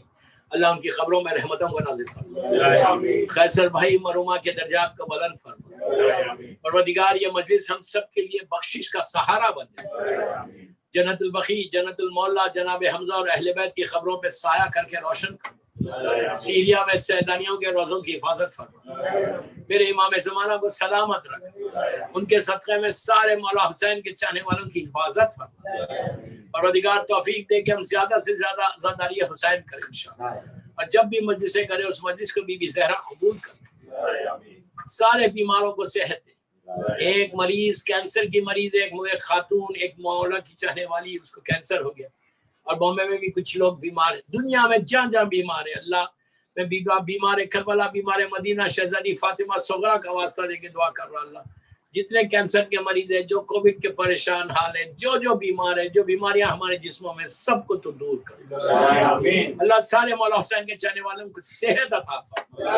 اللہ ان کی قبروں میں رحمتوں کو نازل فرما، خیسر بھائی مرحومہ کے درجات کو بلند فرما، پروردگار یہ مجلس ہم سب کے لیے بخشش کا سہارا بنے، جنت البقیع جنت المولا جناب حمزہ اور اہل بیت کی خبروں پہ سایہ کر کے روشن کر، سیریا میں سیدانیوں کے روزوں کی حفاظت فرما، میرے امام زمانہ کو سلامت رکھ، ان کے صدقے میں سارے مولا حسین کے چاہنے والوں کی حفاظت فرما، پروردگار توفیق دے کہ ہم زیادہ سے زیادہ عزاداری حسین کریں انشاءاللہ، اور جب بھی مجلسیں کرے اس مجلس کو بی بی زہرا قبول کر، سارے بیماروں کو صحت دے، ایک مریض کینسر کی مریض، ایک خاتون ایک مولا کی چاہنے والی اس کو کینسر ہو گیا، اور بامبے میں بھی کچھ لوگ بیمار ہیں، دنیا میں جہاں جہاں بیمار ہے اللہ میں بیمار کربلا بیمار مدینہ شہزادی فاطمہ صغرا کا واسطہ دے کے دعا کر رہا اللہ، جتنے کینسر کے مریض ہیں، جو کووڈ کے پریشان حال ہیں، جو بیمار ہیں، جو بیماریاں ہمارے جسموں میں، سب کو تو دور کر اللہ، سارے مولا حسین کے چاہنے والوں کو صحت عطا فرما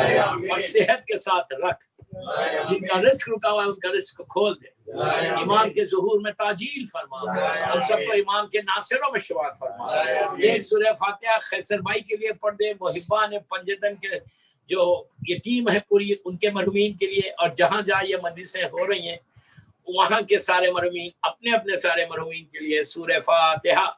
اور صحت کے ساتھ رکھ، جن کا رزق رکا ہوا ہے ان کا رزق کو کھول دے، امام کے ظہور میں تاجیل فرما، ہم سب کو امام کے ناصروں میں شمار فرما، ایک سورہ فاتحہ خیسر بھائی کے لیے پڑھ دے، محبان پنجتن کے جو یہ ٹیم ہے پوری ان کے مرحومین کے لیے، اور جہاں جہاں یہ مجلسیں ہو رہی ہیں وہاں کے سارے مرحومین اپنے اپنے سارے مرحومین کے لیے سورہ فاتحہ۔